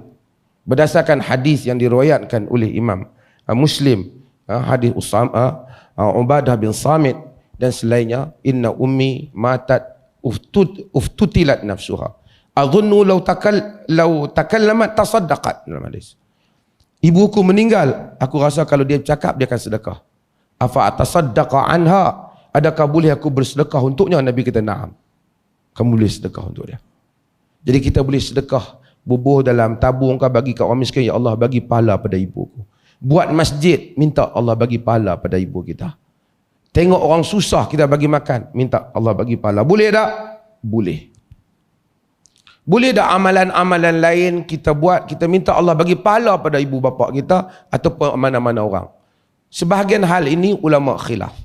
Berdasarkan hadis yang diriwayatkan oleh Imam Muslim, hadis Ubadah bin Samit dan selainnya, inna ummi matat uftutilat nafsuha adhunnu law takallamat tasaddaqat. Dalam hadis, ibuku meninggal, aku rasa kalau dia bercakap dia akan sedekah. Afa atasaddaqa anha, adakah boleh aku bersedekah untuknya? Nabi kata na'am, kamu boleh sedekah untuk dia. Jadi kita boleh sedekah, bubuh dalam tabung kau bagi kat orang miskin, ya Allah bagi pahala pada ibuku. Buat masjid, minta Allah bagi pahala pada ibu kita. Tengok orang susah kita bagi makan, minta Allah bagi pahala. Boleh tak? Boleh. Boleh tak amalan-amalan lain kita buat, kita minta Allah bagi pahala pada ibu bapa kita ataupun mana-mana orang? Sebahagian hal ini ulama khilaf.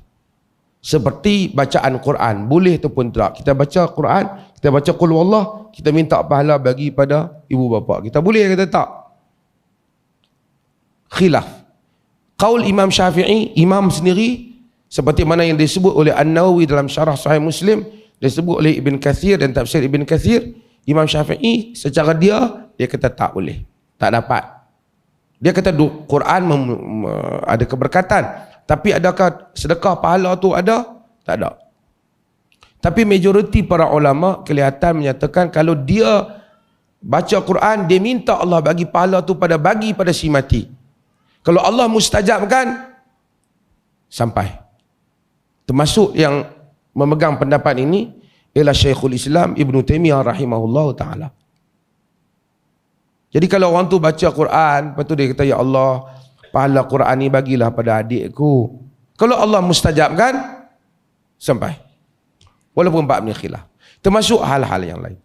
Seperti bacaan Quran, boleh ataupun tidak. Kita baca Quran, kita baca qul wallah, kita minta pahala bagi pada ibu bapa kita. Boleh kata tak? Khilaf. Qaul Imam Syafi'i, imam sendiri, seperti mana yang disebut oleh An-Nawawi dalam syarah Sahih Muslim, disebut oleh Ibn Kathir dan tafsir Ibn Kathir, Imam Syafi'i secara dia kata tak boleh, tak dapat. Dia kata Quran ada keberkatan, tapi adakah sedekah pahala tu ada? Tak ada. Tapi majoriti para ulama kelihatan menyatakan kalau dia baca Quran, dia minta Allah bagi pahala tu pada si mati. Kalau Allah mustajabkan, sampai. Termasuk yang memegang pendapat ini ialah Syekhul Islam Ibn Taimiyah rahimahullah ta'ala. Jadi kalau orang tu baca Quran, lepas tu dia kata, ya Allah, pahala Quran ni bagilah pada adikku. Kalau Allah mustajabkan, sampai. Walaupun bab ni khilaf. Termasuk hal-hal yang lain.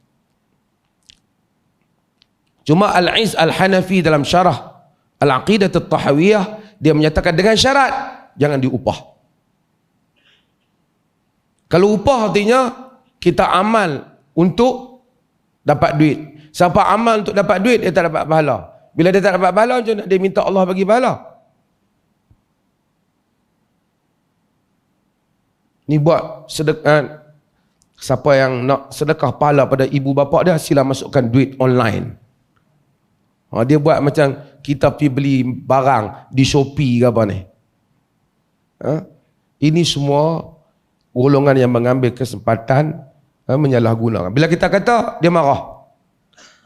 Cuma Al-Iz Al-Hanafi dalam syarah Al-Aqidah At-Tahawiyah, dia menyatakan dengan syarat, jangan diupah. Kalau upah artinya, kita amal untuk dapat duit. Siapa amal untuk dapat duit, dia tak dapat pahala. Bila dia tak dapat pahala, macam nak dia minta Allah bagi pahala? Ni buat sedekah. Siapa yang nak sedekah pahala pada ibu bapa dia, sila masukkan duit online. Dia buat macam kita pergi beli barang di Shopee ke apa ni. Ini semua golongan yang mengambil kesempatan menyalahgunakan. Bila kita kata, dia marah.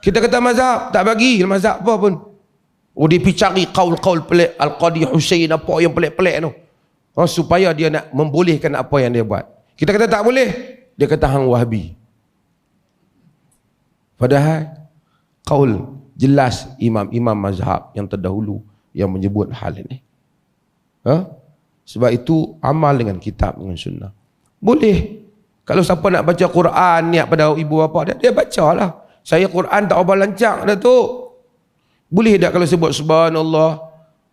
Kita kata mazhab, tak bagi mazhab apa pun. Dia pergi cari qaul-qaul pelik, Al-Qadi Husain apa yang pelik-pelik tu. Supaya dia nak membolehkan apa yang dia buat. Kita kata tak boleh, dia kata hang Wahabi. Padahal qaul jelas imam-imam mazhab yang terdahulu yang menyebut hal ini. Sebab itu amal dengan kitab, dengan sunnah. Boleh. Kalau siapa nak baca Quran niat pada ibu bapa dia bacalah. Saya Quran tak apa lancak dah tu. Boleh tak kalau sebut subhanallah,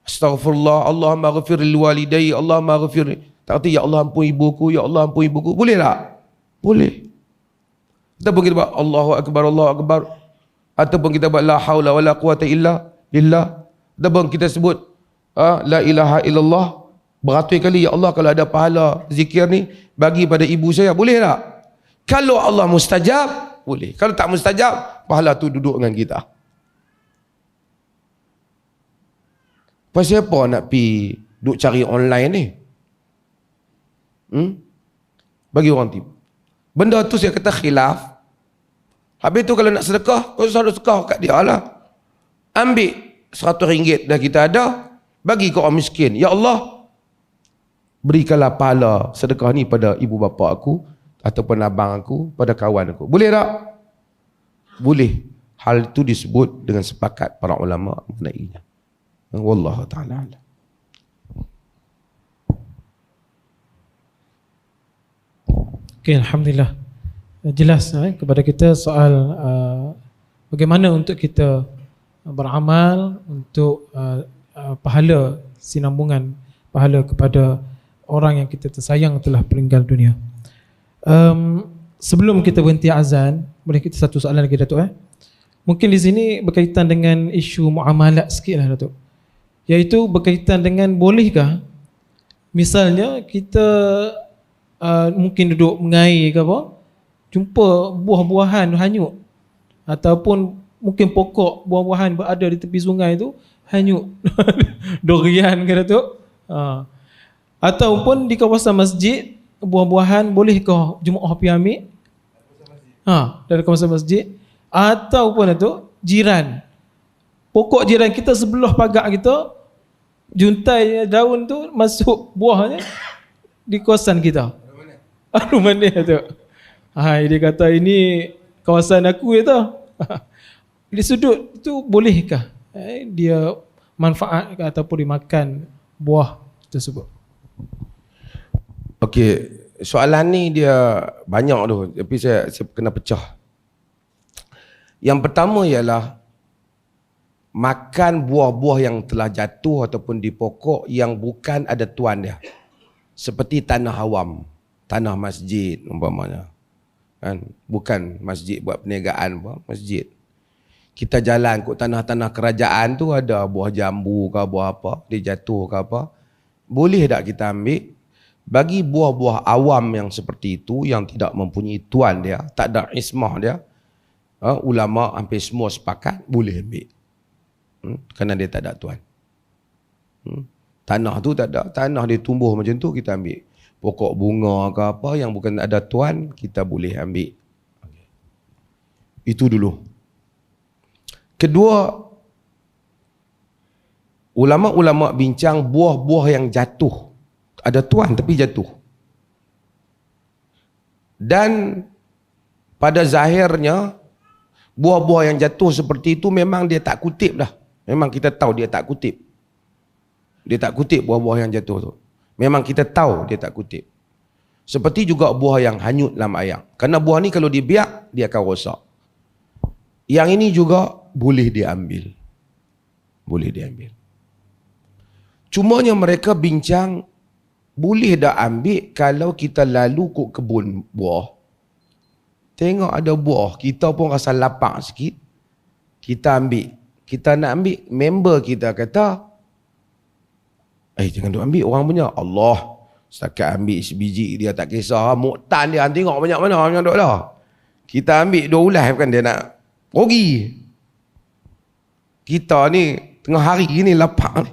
astaghfirullah, Allahumma ghafir lil walidayya, Allahumma ghafir. Tak kata ya Allah ampun ibuku, ya Allah ampun ibuku. Boleh tak? Boleh. Ataupun kita buat Allahu akbar, Allahu akbar. Ataupun kita buat la haula wala quwata illa billah. Ataupun kita sebut la ilaha illallah beratus kali, ya Allah kalau ada pahala zikir ni bagi pada ibu saya, boleh tak? Kalau Allah mustajab, boleh. Kalau tak mustajab, pahala tu duduk dengan kita. Pasal apa nak pergi duk cari online ni? Bagi orang tipu. Benda tu saya kata khilaf. Habis tu kalau nak sedekah, kau selalu sedekah kat dia lah. Ambil RM100 dah kita ada, bagi ke orang miskin. Ya Allah, berikanlah pahala sedekah ni pada ibu bapa aku ataupun abang aku, pada kawan aku. Boleh tak? Boleh. Hal itu disebut dengan sepakat para ulama mengenainya. Wallahu ta'ala alam. Okay, Alhamdulillah. Jelas kepada kita soal bagaimana untuk kita beramal untuk pahala sinambungan, pahala kepada orang yang kita tersayang telah meninggal dunia. Sebelum kita berhenti azan, boleh kita satu soalan lagi Datuk? Mungkin di sini berkaitan dengan isu muamalat sikit lah Datuk. Iaitu berkaitan dengan bolehkah misalnya kita mungkin duduk mengair ke apa, jumpa buah-buahan hanyut, ataupun mungkin pokok buah-buahan berada di tepi sungai tu hanyut. Durian ke Datuk? Ataupun di kawasan masjid, buah-buahan bolehkah jemaah pergi ambil? Dari kawasan masjid. Ataupun Datuk, jiran, pokok jiran kita sebelah pagar kita, juntai daun tu masuk buahnya di kawasan kita. Aduh mana Datuk? Dia kata ini kawasan aku tu. Di sudut itu bolehkah dia manfaat ataupun dimakan buah tersebut? Okey, soalan ni dia banyak tu, tapi saya kena pecah. Yang pertama ialah makan buah-buah yang telah jatuh ataupun di pokok yang bukan ada tuan dia. Seperti tanah awam, tanah masjid umpamanya. Kan? Bukan masjid buat perniagaan, masjid. Kita jalan kot tanah-tanah kerajaan tu ada buah jambu ke buah apa, dia jatuh ke apa. Boleh tak kita ambil? Bagi buah-buah awam yang seperti itu, yang tidak mempunyai tuan dia, tak ada ismah dia, ulama hampir semua sepakat boleh ambil. Kerana dia tak ada tuan. Tanah tu tak ada, tanah dia tumbuh macam tu kita ambil. Pokok bunga ke apa yang bukan ada tuan, kita boleh ambil. Itu dulu. Kedua, ulama-ulama bincang buah-buah yang jatuh. Ada tuan tapi jatuh. Dan pada zahirnya, buah-buah yang jatuh seperti itu memang dia tak kutip dah. Memang kita tahu dia tak kutip. Dia tak kutip buah-buah yang jatuh tu. Memang kita tahu dia tak kutip. Seperti juga buah yang hanyut dalam air. Kerana buah ni kalau dibiak, dia akan rosak. Yang ini juga boleh diambil. Boleh diambil. Cumanya mereka bincang, boleh dah ambil kalau kita lalu ke kebun buah. Tengok ada buah, kita pun rasa lapar sikit. Kita ambil. Kita nak ambil, member kita kata, jangan duk ambil orang punya. Allah, setakat ambil sebiji dia tak kisah. Muktan dia, tengok banyak mana macam duk lah. Kita ambil 2 ulas bukan dia nak rugi. Kita ni, tengah hari ni lapar ni.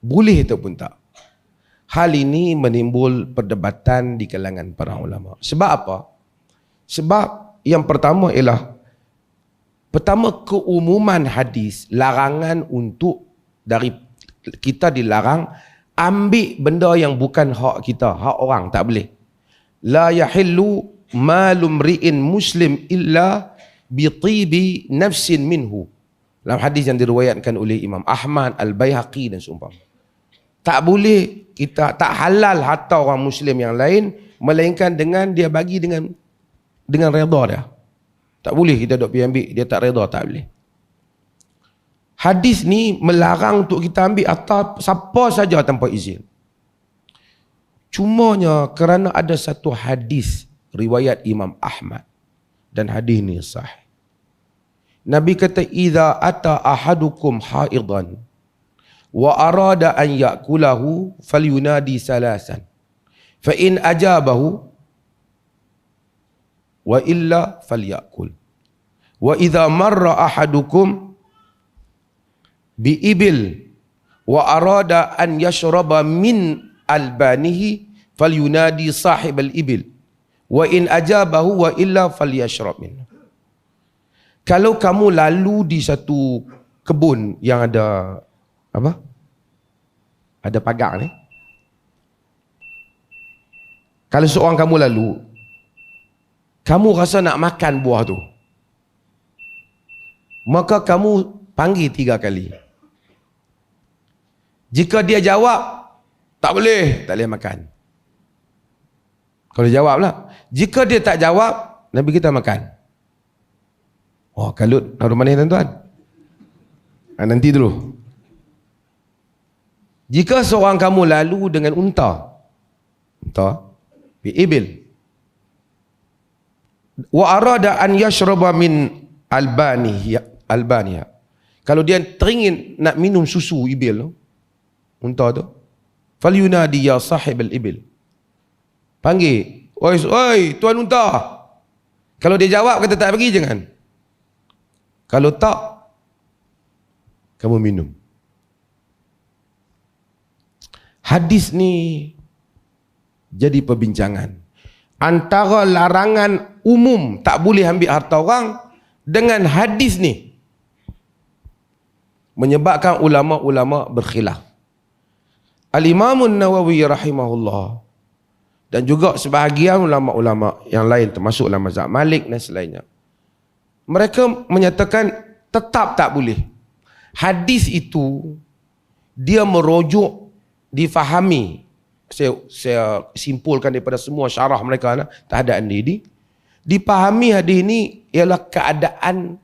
Boleh ataupun tak? Hal ini menimbul perdebatan di kalangan para ulama. Sebab apa? Sebab yang pertama ialah, pertama keumuman hadis, larangan untuk dari kita dilarang ambil benda yang bukan hak kita, hak orang, tak boleh. La yahillu malum ri'in muslim illa bi tibi nafsin minhu. Dalam hadis yang diriwayatkan oleh Imam Ahmad, Al-Baihaqi dan seumpama. Tak boleh, kita tak halal harta orang muslim yang lain melainkan dengan dia bagi dengan redha dia. Tak boleh kita duk pergi ambil, dia tak redha, tak boleh. Hadis ni melarang untuk kita ambil harta siapa saja tanpa izin. Cumanya kerana ada satu hadis riwayat Imam Ahmad dan hadis ni sahih. Nabi kata, "Idza ata ahadukum haidan wa arada an ya'kulahu falyunadi salasan. Fa in ajabahu wa illa falyakul. Wa idza marra ahadukum bi ibil wa arada an yashraba min albanihi falyunadi sahib al ibil. Wa in ajabahu wa illa falyashrab minhu." Kalau kamu lalu di satu kebun yang ada apa? Ada pagar ni. Kalau seorang kamu lalu, kamu rasa nak makan buah tu, maka kamu panggil 3 kali. Jika dia jawab, tak boleh makan. Kalau jawablah. Jika dia tak jawab, Nabi kita makan. Oh, kalut naruh mana tuan-tuan? Nanti dulu. Jika seorang kamu lalu dengan unta ibil, wa arada an yashraba min albaniha, kalau dia teringin nak minum susu ibil tu, unta tu, falyunadi ya sahib al-ibil, panggil, oi tuan unta. Kalau dia jawab kata tak bagi, jangan. Kalau tak, kamu minum. Hadis ni jadi perbincangan antara larangan umum tak boleh ambil harta orang dengan hadis ni menyebabkan ulama-ulama berkhilaf. Al-Imam An-Nawawi rahimahullah dan juga sebahagian ulama-ulama yang lain termasuk ulama mazhab Malik dan selainnya, mereka menyatakan tetap tak boleh. Hadis itu dia merujuk, difahami. Saya simpulkan daripada semua syarah mereka terhadap ini. Dipahami hadis ini ialah keadaan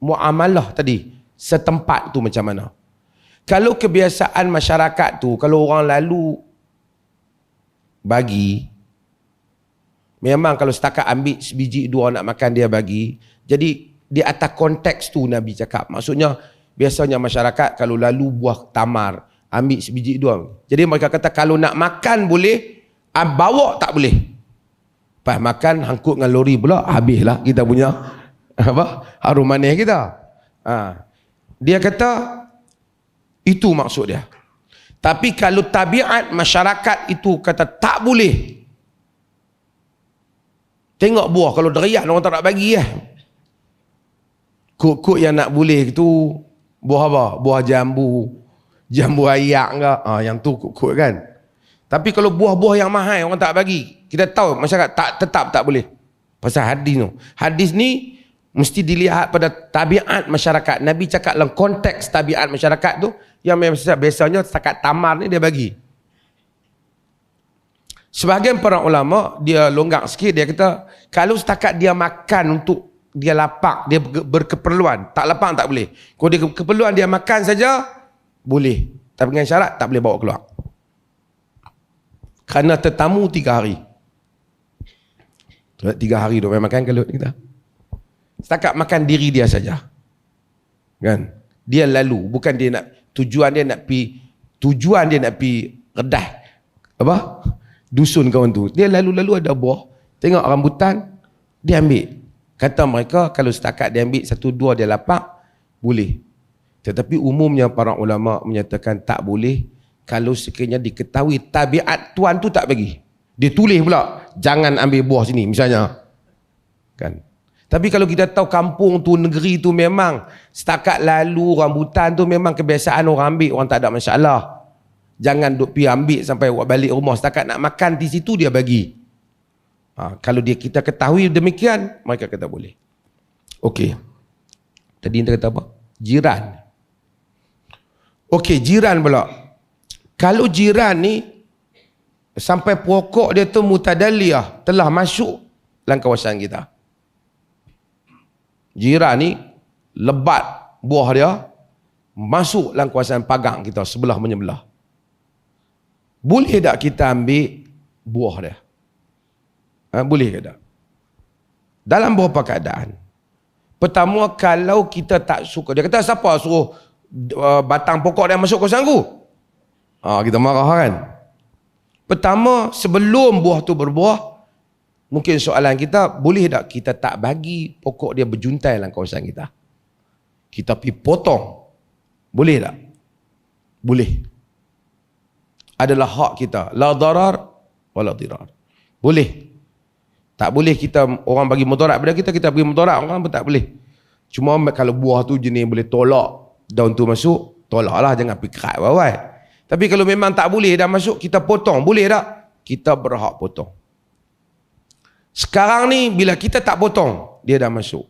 muamalah tadi, setempat tu macam mana. Kalau kebiasaan masyarakat tu, kalau orang lalu bagi, memang kalau setakat ambil sebiji dua nak makan dia bagi. Jadi di atas konteks tu Nabi cakap. Maksudnya biasanya masyarakat kalau lalu buah tamar ambil sebiji dua. Jadi mereka kata kalau nak makan boleh, bawa tak boleh. Pas makan hangkut dengan lori pula, habislah kita punya harum manis kita. Dia kata itu maksud dia. Tapi kalau tabiat masyarakat itu kata tak boleh. Tengok buah, kalau derian orang tak nak bagi Kok yang nak boleh tu buah apa? Buah jambu. Jambu ayak ke? Yang tu kok kan. Tapi kalau buah-buah yang mahal orang tak bagi, kita tahu masyarakat tetap tak boleh. Pasal hadis tu. Hadis ni mesti dilihat pada tabiat masyarakat. Nabi cakap dalam konteks tabiat masyarakat tu, yang biasanya setakat tamar ni dia bagi. Sebahagian para ulama dia longgak sikit, dia kata kalau setakat dia makan untuk dia lapak, dia berkeperluan, tak lapang tak boleh. Kalau dia keperluan dia makan saja boleh, tapi dengan syarat tak boleh bawa keluar. Kerana tetamu 3 hari. 3 hari dia makan kalau kita. Setakat makan diri dia saja. Kan? Dia lalu, bukan dia nak tujuan dia nak pi redah dusun kawan tu. Dia lalu-lalu ada buah, tengok rambutan, dia ambil. Kata mereka kalau setakat dia ambil 1-2 dia lapak, boleh. Tetapi umumnya para ulama menyatakan tak boleh kalau sekiranya diketahui tabiat tuan tu tak bagi. Dia tulis pula, jangan ambil buah sini misalnya. Kan? Tapi kalau kita tahu kampung tu, negeri tu memang setakat lalu rambutan tu memang kebiasaan orang ambil, orang tak ada masalah. Jangan duk pergi ambil sampai balik rumah, setakat nak makan di situ dia bagi. Kalau kita ketahui demikian, mereka kata boleh. Okey. Tadi kita kata apa? Jiran. Okey, jiran pula. Kalau jiran ni sampai pokok dia tu mutadaliyah, telah masuk dalam kawasan kita. Jiran ni lebat buah dia masuk dalam kawasan pagang kita sebelah menyebelah. Boleh tak kita ambil buah dia? Boleh ke tak? Dalam beberapa keadaan. Pertama, kalau kita tak suka, dia kata siapa suruh batang pokok dia masuk kawasan aku? Kita marah kan? Pertama, sebelum buah tu berbuah, mungkin soalan kita, boleh tak kita tak bagi pokok dia berjuntai dalam kawasan kita? Kita pergi potong. Boleh tak? Boleh. Adalah hak kita. La darar wala dirar. Boleh. Tak boleh kita, orang bagi mudarat pada kita, kita bagi mudarat orang pun tak boleh. Cuma kalau buah tu jenis boleh tolak daun tu masuk, tolaklah, jangan pergi kerat bawah. Tapi kalau memang tak boleh dah masuk, kita potong. Boleh tak? Kita berhak potong. Sekarang ni bila kita tak potong, dia dah masuk.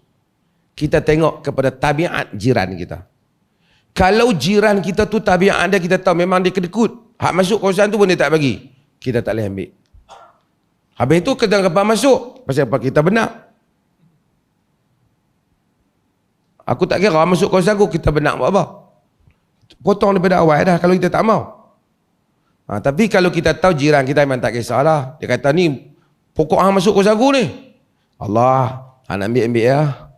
Kita tengok kepada tabiat jiran kita. Kalau jiran kita tu tabiat dia, kita tahu memang dia kedekut, hak masuk kawasan tu pun dia tak bagi, kita tak boleh ambil. Habis tu kedang-kedang masuk, pasal apa kita benak? Aku tak kira masuk kawasan aku, kita benak buat apa? Potong daripada awal dah kalau kita tak mau. Tapi kalau kita tahu jiran kita memang tak kisahlah. Dia kata ni pokok hang masuk kawasan aku ni. Allah, hang ambil ya.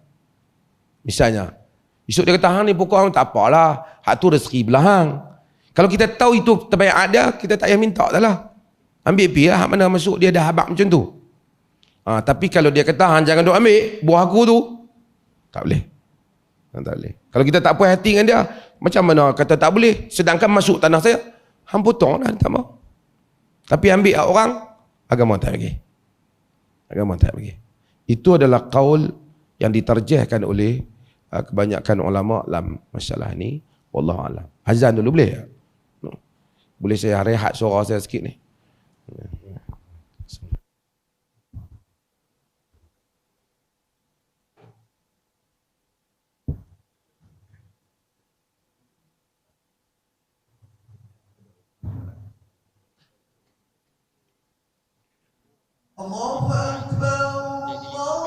Misalnya, esok dia kata hang ni pokok hang tak apalah, hak tu rezeki belah hang. Kalau kita tahu itu tabiat dia, kita tak payah minta dah lah. Ambil pi lah, hak mana masuk dia dah habaq macam tu. Tapi kalau dia kata hang jangan duk ambil buah aku tu, tak boleh. Tak boleh. Kalau kita tak puas hati dengan dia, macam mana kata tak boleh, sedangkan masuk tanah saya, hang potong dah, tak mau. Tapi ambil hak orang, agama tak bagi. Agama tak bagi. Itu adalah qaul yang diterjehkan oleh kebanyakan ulama dalam masalah ni. Wallahu a'lam. Azan dulu boleh? Boleh saya rehat suara saya sikit ni? Allahu Akbar, Allah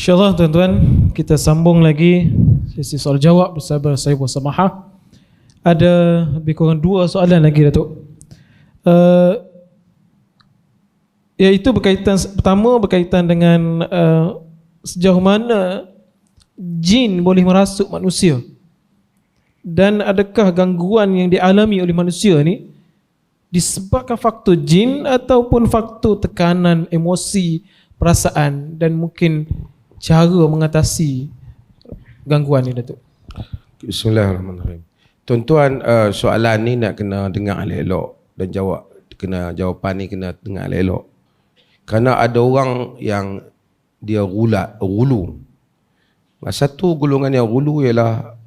InsyaAllah tuan-tuan, kita sambung lagi sesi soal jawab bersama saya Samaha. Ada lebih kurang 2 soalan lagi Datuk. Iaitu pertama berkaitan dengan sejauh mana jin boleh merasuk manusia, dan adakah gangguan yang dialami oleh manusia ni disebabkan faktor jin ataupun faktor tekanan emosi, perasaan, dan mungkin cara mengatasi gangguan ni Datuk. Bismillahirrahmanirrahim. Tuan-tuan, soalan ni nak kena dengar elok dan jawapan ni kena dengar elok. Kerana ada orang yang dia gulu. Satu golongan yang gulu ialah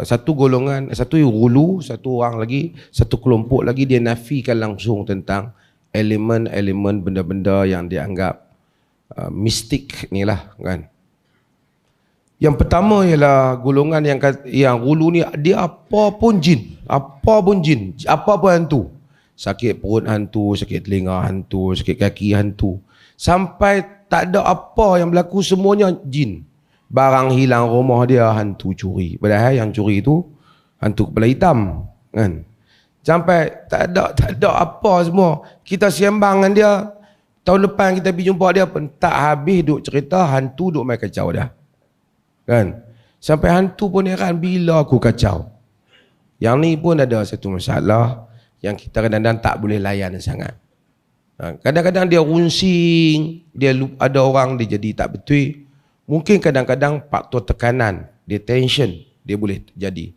satu gulu, satu orang lagi, satu kelompok lagi dia nafikan langsung tentang elemen-elemen benda-benda yang dianggap mistik ni lah kan. Yang pertama ialah golongan yang gulu ni, dia apa pun jin, apa pun hantu. Sakit perut hantu, sakit telinga hantu, sakit kaki hantu. Sampai tak ada apa yang berlaku, semuanya jin. Barang hilang rumah dia, hantu curi. Padahal yang curi tu hantu kepala hitam kan. Sampai tak ada apa semua. Kita sembang dengan dia. Tahun depan kita pergi jumpa dia pun tak habis duk cerita hantu duk main kacau dah. Kan? Sampai hantu pun heran bila aku kacau. Yang ni pun ada satu masalah yang kita kadang-kadang tak boleh layan sangat. Kadang-kadang dia runsing, dia ada orang dia jadi tak betul. Mungkin kadang-kadang faktor tekanan, dia tension, dia boleh terjadi.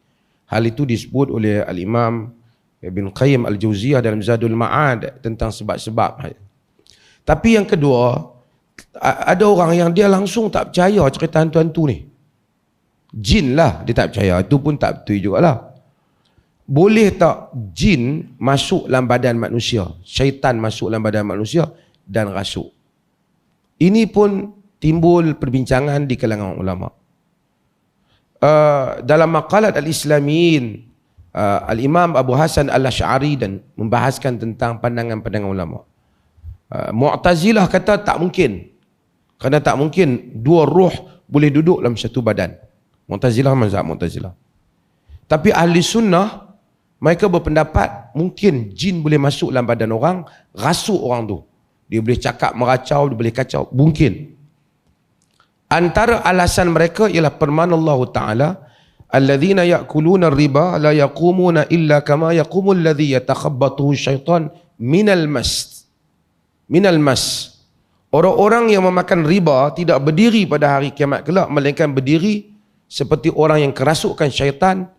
Hal itu disebut oleh Al-Imam Ibn Qayyim Al-Jauziyah dalam Zadul Ma'ad tentang sebab-sebab. Tapi yang kedua, ada orang yang dia langsung tak percaya cerita hantu-hantu ni. Jin lah dia tak percaya, itu pun tak betul jugalah. Boleh tak jin masuk dalam badan manusia, syaitan masuk dalam badan manusia dan rasuk? Ini pun timbul perbincangan di kalangan ulama. Dalam maqalat al-Islamiyin, Al-Imam Abu Hasan Al-Asy'ari dan membahaskan tentang pandangan-pandangan ulama. Mu'tazilah kata tak mungkin. Kerana tak mungkin dua roh boleh duduk dalam satu badan. Mu'tazilah mazhab Mu'tazilah. Tapi ahli sunnah mereka berpendapat mungkin jin boleh masuk dalam badan orang, rasuk orang tu. Dia boleh cakap meracau, dia boleh kacau. Mungkin. Antara alasan mereka ialah firman Allah Ta'ala, alladzina ya'kuluna riba la yaqumuna illa kama yaqumul ladzi yatakhabbathu syaitan minal mas. Orang-orang yang memakan riba tidak berdiri pada hari kiamat kelak melainkan berdiri seperti orang yang kerasukan syaitan.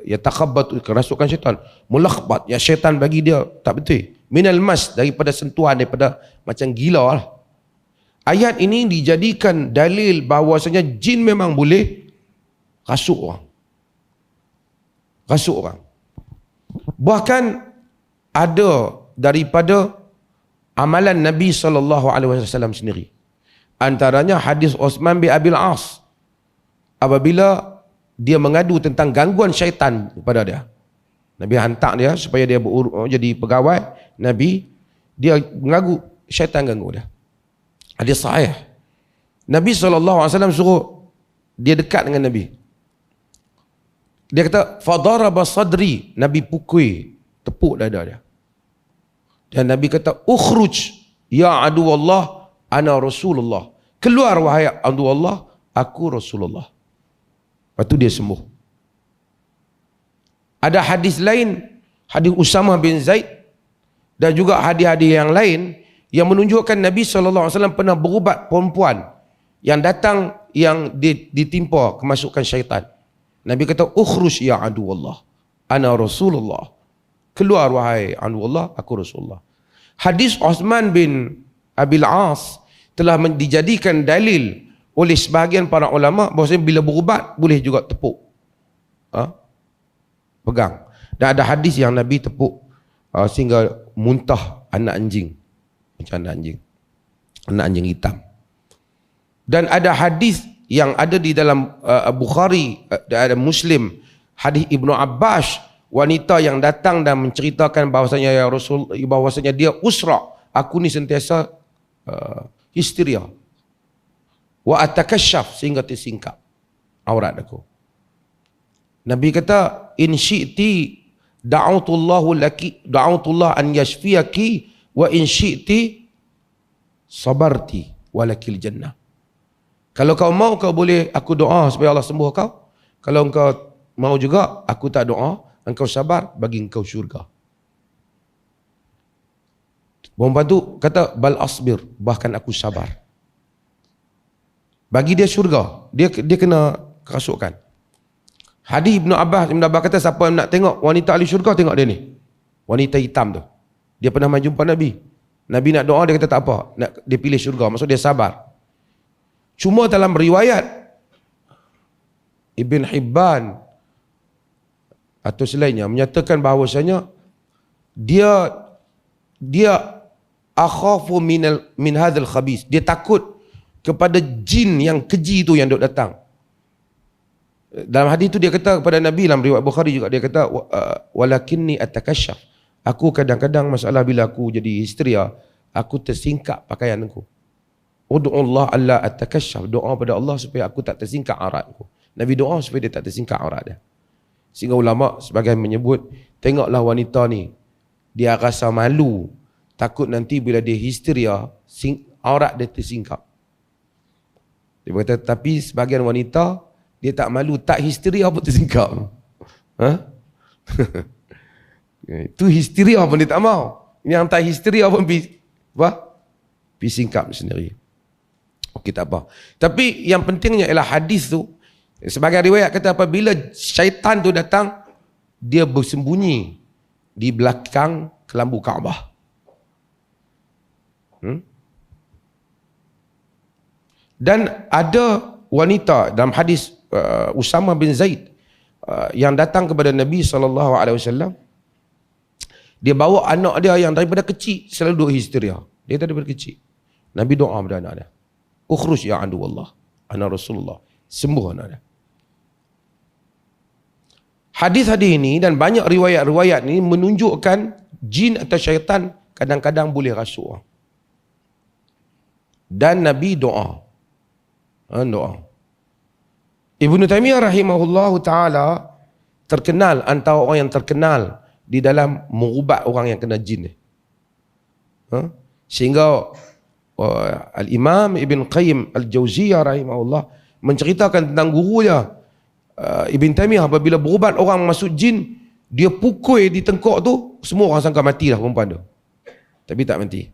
Yatakhabbathu, kerasukan syaitan, mulakhbat, ya syaitan bagi dia tak betul. Minal mas, daripada sentuhan, daripada macam gila lah. Ayat ini dijadikan dalil bahawasanya jin memang boleh rasuk orang. Rasuk orang. Bahkan ada daripada amalan Nabi SAW sendiri. Antaranya hadis Uthman bin Abil As. Apabila dia mengadu tentang gangguan syaitan kepada dia, Nabi hantar dia supaya dia jadi pegawai Nabi. Dia mengaku syaitan ganggu dia. Hadis sahih. Nabi SAW suruh dia dekat dengan Nabi. Dia kata, fadaraba sadri. Nabi pukul, tepuk dada dia. Dan Nabi kata, ukhruj ya adu Allah, ana Rasulullah. Keluar wahai adu Allah, aku Rasulullah. Lepas tu dia sembuh. Ada hadis lain, hadis Usamah bin Zaid dan juga hadis-hadis yang lain yang menunjukkan Nabi SAW pernah berubat perempuan yang datang yang ditimpa kemasukan syaitan. Nabi kata, ukhruj ya adu Allah, ana Rasulullah. Keluar wahai adu Allah, aku Rasulullah. Hadis Uthman bin Abil As telah dijadikan dalil oleh sebahagian para ulama bahawasanya bila berubat boleh juga tepuk, pegang. Dan ada hadis yang Nabi tepuk sehingga muntah anak anjing, macam anak anjing hitam. Dan ada hadis yang ada di dalam Bukhari dan Muslim, hadis Ibnu Abbas, wanita yang datang dan menceritakan bahawasanya ya Rasul, bahawasanya dia usra, aku ni sentiasa histeria, wa atakashaf, sehingga tersingkap aurat aku. Nabi kata, in syi'ti da'utullahu laki, da'utullah an yashfiyaki, wa in syi'ti sabarti walakil jannah. Kalau kau mau, kau boleh aku doa supaya Allah sembuh kau. Kalau engkau mau juga aku tak doa, engkau sabar, bagi engkau syurga. Perempuan tu kata, bal asbir, bahkan aku sabar. Bagi dia syurga, dia kena kerasukan. Hadis Ibn Abbas kata, siapa yang nak tengok wanita ahli syurga, tengok dia ni, wanita hitam tu. Dia pernah main jumpa Nabi. Nabi nak doa, dia kata tak apa, dia pilih syurga, maksud dia sabar. Cuma dalam riwayat Ibn Hibban atau selainnya menyatakan bahawasanya dia akhafu min hadzal khabis, dia takut kepada jin yang keji tu yang duk datang. Dalam hadis tu dia kata kepada Nabi, dalam riwayat Bukhari juga, dia kata walakinni atakashaf, aku kadang-kadang masalah bila aku jadi histeria, aku tersingkap pakaian aku. Ud'ullah alla atakashaf, doa pada Allah supaya aku tak tersingkap auratku. Nabi doa supaya dia tak tersingkap aurat dia. Sehingga ulama sebagian menyebut, tengoklah wanita ni, dia rasa malu, takut nanti bila dia histeria, aurat dia tersingkap. Dia kata, tapi sebagian wanita, dia tak malu, tak histeria pun tersingkap. Ha? Itu histeria pun dia tak mau. Yang tak histeria pun pergi singkap sendiri. Okey, tak apa. Tapi yang pentingnya ialah hadis tu, sebagai riwayat kata apabila syaitan tu datang, dia bersembunyi di belakang kelambu Kaabah. Dan ada wanita dalam hadis Usama bin Zaid yang datang kepada Nabi SAW. Dia bawa anak dia yang daripada kecil selalu duk histeria. Dia daripada kecil. Nabi doa pada anak dia. Ukhruj ya aduwallah. Ana Rasulullah. Sembuh anak dia. Hadis-hadis ini dan banyak riwayat-riwayat ini menunjukkan jin atau syaitan kadang-kadang boleh rasuk orang. Dan Nabi doa. Doa. Ibnu Taimiyah rahimahullahu ta'ala terkenal, antara orang yang terkenal di dalam mengubat orang yang kena jin. Sehingga Al-Imam Ibn Qayyim Al-Jauziyah rahimahullah menceritakan tentang guru dia, Ibn Taimiyah, apabila berubat orang masuk jin, dia pukul di tengkok tu, semua orang sangka matilah perempuan tu. Tapi tak mati.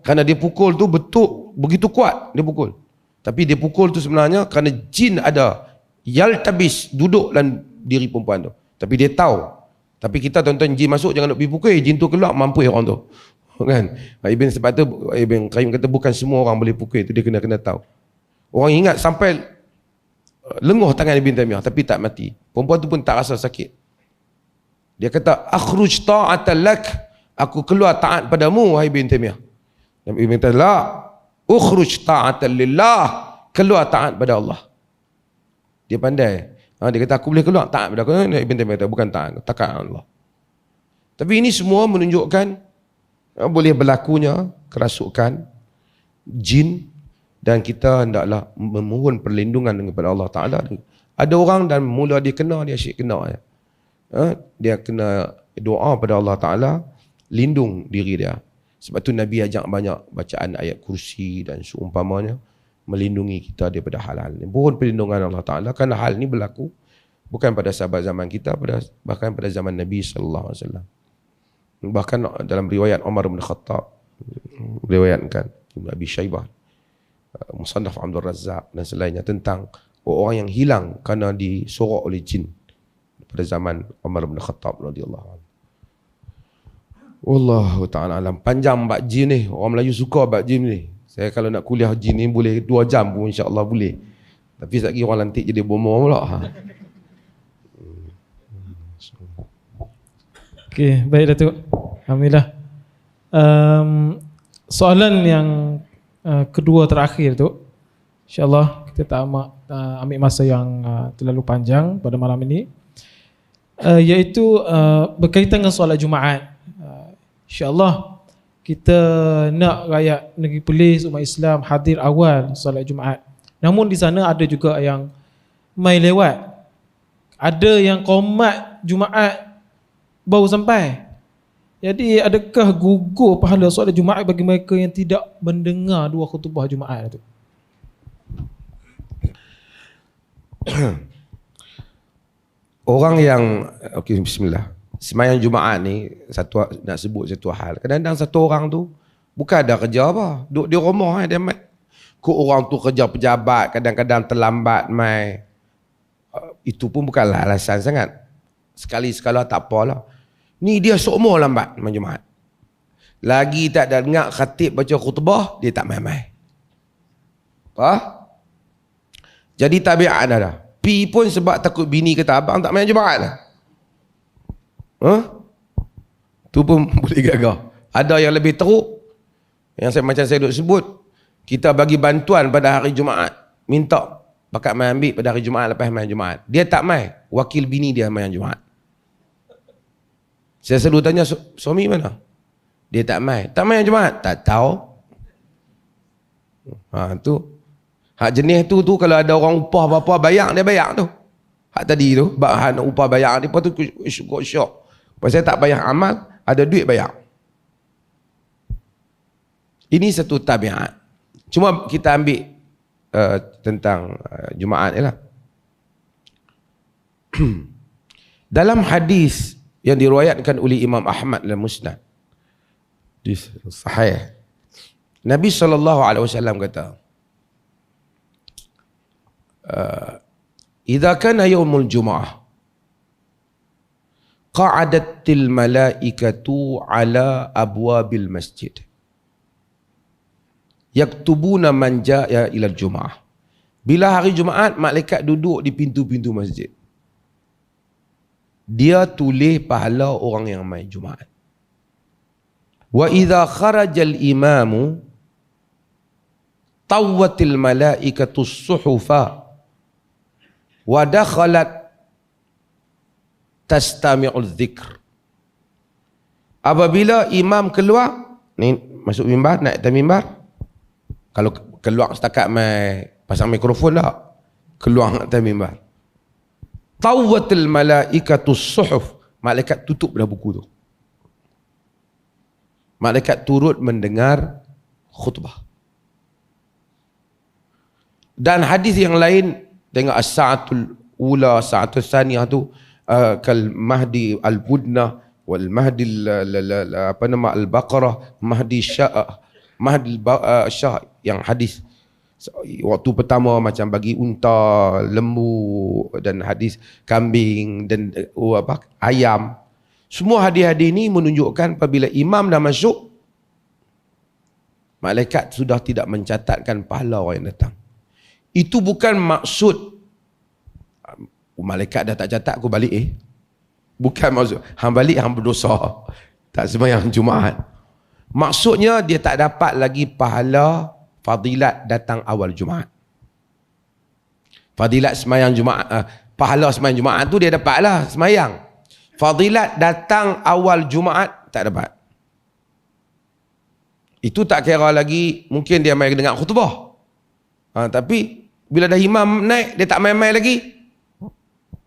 Kerana dia pukul tu betul, begitu kuat dia pukul. Tapi dia pukul tu sebenarnya kerana jin ada yaltabis duduk dalam diri perempuan tu. Tapi dia tahu. Tapi kita tuan-tuan, jin masuk jangan nak pergi pukul, jin tu keluar mampu orang tu. Kan? Sebab tu Ibn Qayyim kata bukan semua orang boleh pukul, itu dia kena tahu. Orang ingat sampai lenguh tangan Ibn Taimiyah tapi tak mati. Perempuan tu pun tak rasa sakit. Dia kata akhruj ta'atan lak, aku keluar taat padamu wahai Ibn Taimiyah. Dan Ibn Taimiyah, la ukhruj ta'atan lillah, keluar taat pada Allah. Dia pandai. Dia kata aku boleh keluar taat pada aku. Ibn Taimiyah kata bukan taat, taat Allah. Tapi ini semua menunjukkan boleh berlakunya kerasukan jin, dan kita hendaklah memohon perlindungan kepada Allah Ta'ala. Ada orang dan mula dia kena, dia asyik kena. Dia kena doa pada Allah Ta'ala, lindung diri dia. Sebab tu Nabi ajak banyak bacaan ayat kursi dan seumpamanya, melindungi kita daripada hal-hal ini. Mohon perlindungan Allah Ta'ala, kerana hal ini berlaku bukan pada sahabat zaman kita, bahkan pada zaman Nabi SAW. Bahkan dalam riwayat Umar bin Khattab, riwayatkan Ibn Abi Shaybah, Musannaf Abdul Razzaq dan selainnya, tentang orang yang hilang kerana disorok oleh jin pada zaman Umar bin Khattab radhiyallahu anhu. Wallahu ta'ala alam. Panjang bab jin ni, orang Melayu suka bab jin ni. Saya kalau nak kuliah jin ni boleh 2 jam pun insya-Allah boleh. Tapi sekejap lagi orang lantik jadi bomoh pula. Okey, baik Datuk. Alhamdulillah. Soalan yang kedua terakhir tu, insya-Allah kita tak ambil masa yang terlalu panjang pada malam ini, iaitu berkaitan dengan solat Jumaat. InsyaAllah kita nak rakyat negeri Perlis, umat Islam hadir awal solat Jumaat. Namun di sana ada juga yang mai lewat. Ada yang qomat Jumaat baru sampai. Jadi adakah gugur pahala solat Jumaat bagi mereka yang tidak mendengar 2 khutbah Jumaat itu? Orang yang, okey, bismillah. Sembahyang Jumaat ni, nak sebut satu hal. Kadang-kadang satu orang tu bukan ada kerja apa, duduk di rumah dia mat. Kok orang tu kerja pejabat, kadang-kadang terlambat mai. Itu pun bukanlah alasan sangat. Sekali-sekala tak apalah. Ni dia seumur lambat main Jumaat. Lagi tak ada dengar khatib baca khutbah, dia tak mai-mai. Jadi tabiat dah. Pi pun sebab takut bini kata abang tak main Jumaat dah. Tu pun boleh gagal. Ada yang lebih teruk, yang macam saya duk sebut, kita bagi bantuan pada hari Jumaat, minta bakat main ambil pada hari Jumaat lepas main Jumaat. Dia tak main, wakil bini dia main Jumaat. Saya selalu tanya, suami mana? Dia tak main. Tak main Jumaat? Tak tahu. Tu. Hak jenis tu kalau ada orang upah apa-apa bayar, dia bayar tu. Hak tadi tu, hak nak upah bayar ni, lepas tu syok. Pasal tak bayar amal, ada duit bayar. Ini satu tabiat. Cuma kita ambil tentang Jumaat ni lah. Dalam hadis yang diriwayatkan oleh Imam Ahmad dalam Musnad, sahih, Nabi SAW kata, "Idza kana yaumul Jum'ah, qa'adatil malaikatu ala abwabil masjid. Yaktubuna man jaa ila al-Jum'ah." Bila hari Jumaat, malaikat duduk di pintu-pintu masjid. Dia tulis pahala orang yang mai Jumaat. Wa idza kharajal imamu tawwatil malaikatu suhufa wa dakhalat tastami'ul dzikr. Apabila imam keluar, ni masuk mimbar, naik atas mimbar. Kalau keluar setakat mai pasang mikrofon dah, keluar atas mimbar. Tawwatil malaikatu suhuf, malaikat tutup dah buku tu. Malaikat turut mendengar khutbah. Dan hadis yang lain, tengok as-sa'atul ula, sa'atul tsaniyah tu, kal mahdi al-budna wal mahdi al-baqarah, mahdi syah, mahdi syah, yang hadis waktu pertama macam bagi unta, lembu, dan hadis kambing dan ayam. Semua hadis-hadis ini menunjukkan apabila imam dah masuk, malaikat sudah tidak mencatatkan pahala orang yang datang. Itu bukan maksud malaikat dah tak catat, aku balik bukan maksud hang balik hang berdosa, tak sembahyang Jumaat. Maksudnya dia tak dapat lagi pahala fadilat datang awal Jumaat. Fadilat sembahyang Jumaat, pahala sembahyang Jumaat tu dia dapatlah sembahyang. Fadilat datang awal Jumaat tak dapat. Itu tak kira lagi mungkin dia mai dengar khutbah. Tapi bila dah imam naik, dia tak main-main lagi,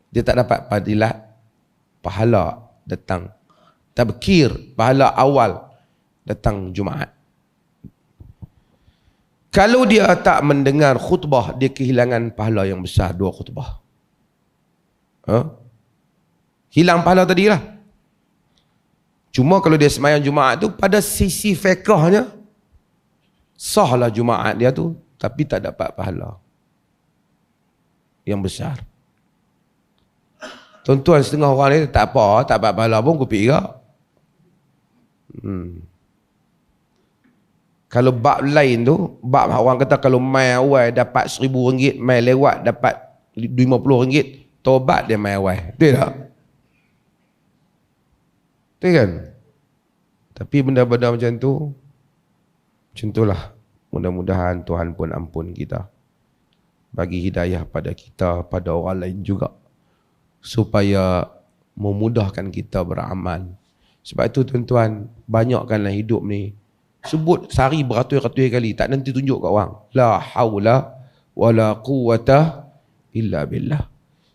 dia tak dapat fadilat pahala datang tabkir, pahala awal datang Jumaat. Kalau dia tak mendengar khutbah, dia kehilangan pahala yang besar, 2 khutbah. Hilang pahala tadi lah. Cuma kalau dia sembahyang Jumaat tu, pada sisi fiqahnya sahlah Jumaat dia tu, tapi tak dapat pahala yang besar. Tuan-tuan, setengah orang ni tak apa, tak dapat pahala pun kupik juga. Kalau bab lain tu, bab orang kata kalau mai awal dapat RM1,000, mai lewat dapat RM50, tobat dia mai awal. Betul tak? Betul kan? Tapi benda-benda macam tu, macam itulah. Mudah-mudahan Tuhan pun ampun kita. Bagi hidayah pada kita, pada orang lain juga. Supaya memudahkan kita beramal. Sebab itu tuan-tuan, banyakkanlah hidup ni. Sebut sehari beratus-ratus kali, tak nanti tunjuk kat orang. La haula wala quwata illa billah.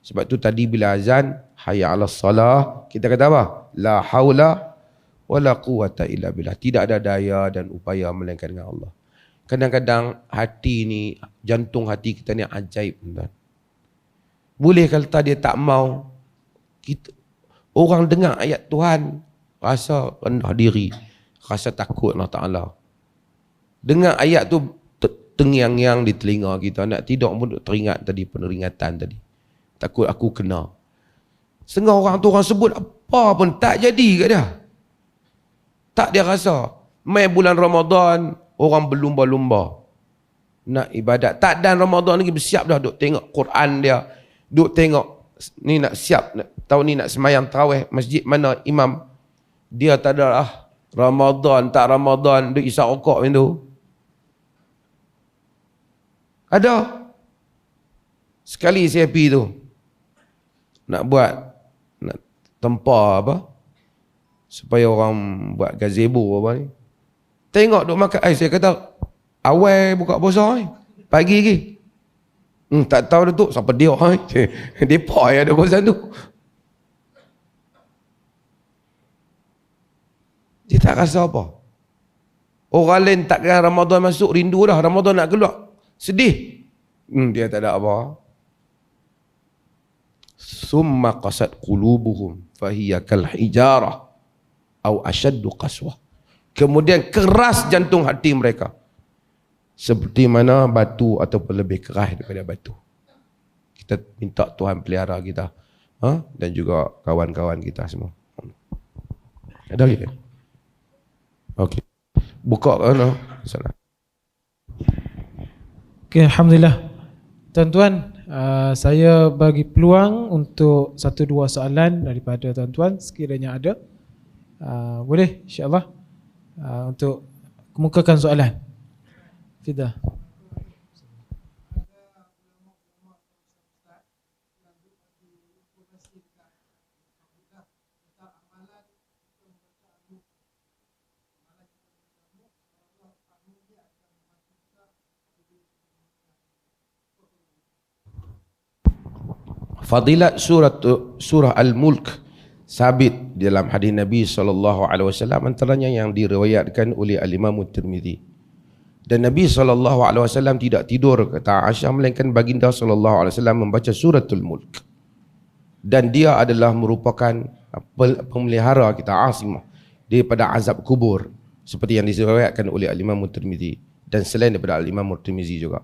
Sebab tu tadi bila azan, hayya 'alas salah, kita kata apa? La haula wala quwata illa billah. Tidak ada daya dan upaya melainkan dengan Allah. Kadang-kadang hati ni, jantung hati kita ni ajaib, tuan. Boleh kalau dia tak mau, kita, orang dengar ayat Tuhan rasa rendah diri, rasa takut Allah Ta'ala. Dengar ayat tu tengiang-ngiang di telinga kita, nak tidur pun teringat tadi, peneringatan tadi. Takut aku kena. Setengah orang tu orang sebut apa pun tak jadi kat dia. Tak dia rasa. Mai bulan Ramadan, orang berlumba-lumba nak ibadat. Tak dan Ramadan lagi bersiap dah duk tengok Quran dia, duk tengok ni nak siap, tahun ni nak sembahyang tarawih masjid mana imam. Dia tak ada lah Ramadan tak Ramadan duk isap rokok macam tu. Ada sekali saya pergi tu nak buat, nak tempah apa supaya orang buat gazebo apa ni. Tengok duk makan, saya kata awal buka puasa ni, pagi lagi Tak tahu Datuk siapa dia. Depa yang ada kawasan tu. Dia tak rasa apa. Orang lain tak kira Ramadan masuk, rindu dah Ramadan nak keluar. Sedih. Dia tak ada apa. Summa qasat qulubuhum fahiya kal hijarah au ashaddu qaswah. Kemudian keras jantung hati mereka. Seperti mana batu ataupun lebih keras daripada batu. Kita minta Tuhan pelihara kita. Dan juga kawan-kawan kita semua. Ada lagi? Okey. Buka kan? Sana. Okay, Alhamdulillah. Tuan-tuan, saya bagi peluang untuk 1-2 soalan daripada tuan-tuan sekiranya ada. Boleh insya-Allah untuk kemukakan soalan. Fidah. Fadilat surah Al-Mulk sabit dalam hadis Nabi SAW, antaranya yang diriwayatkan oleh Al-Imam Tirmizi. Dan Nabi SAW tidak tidur, kata Aisyah, melainkan baginda SAW membaca suratul Mulk. Dan dia adalah merupakan pemelihara kita, asimah daripada azab kubur, seperti yang diriwayatkan oleh Al-Imam Tirmizi dan selain daripada Al-Imam Tirmizi juga.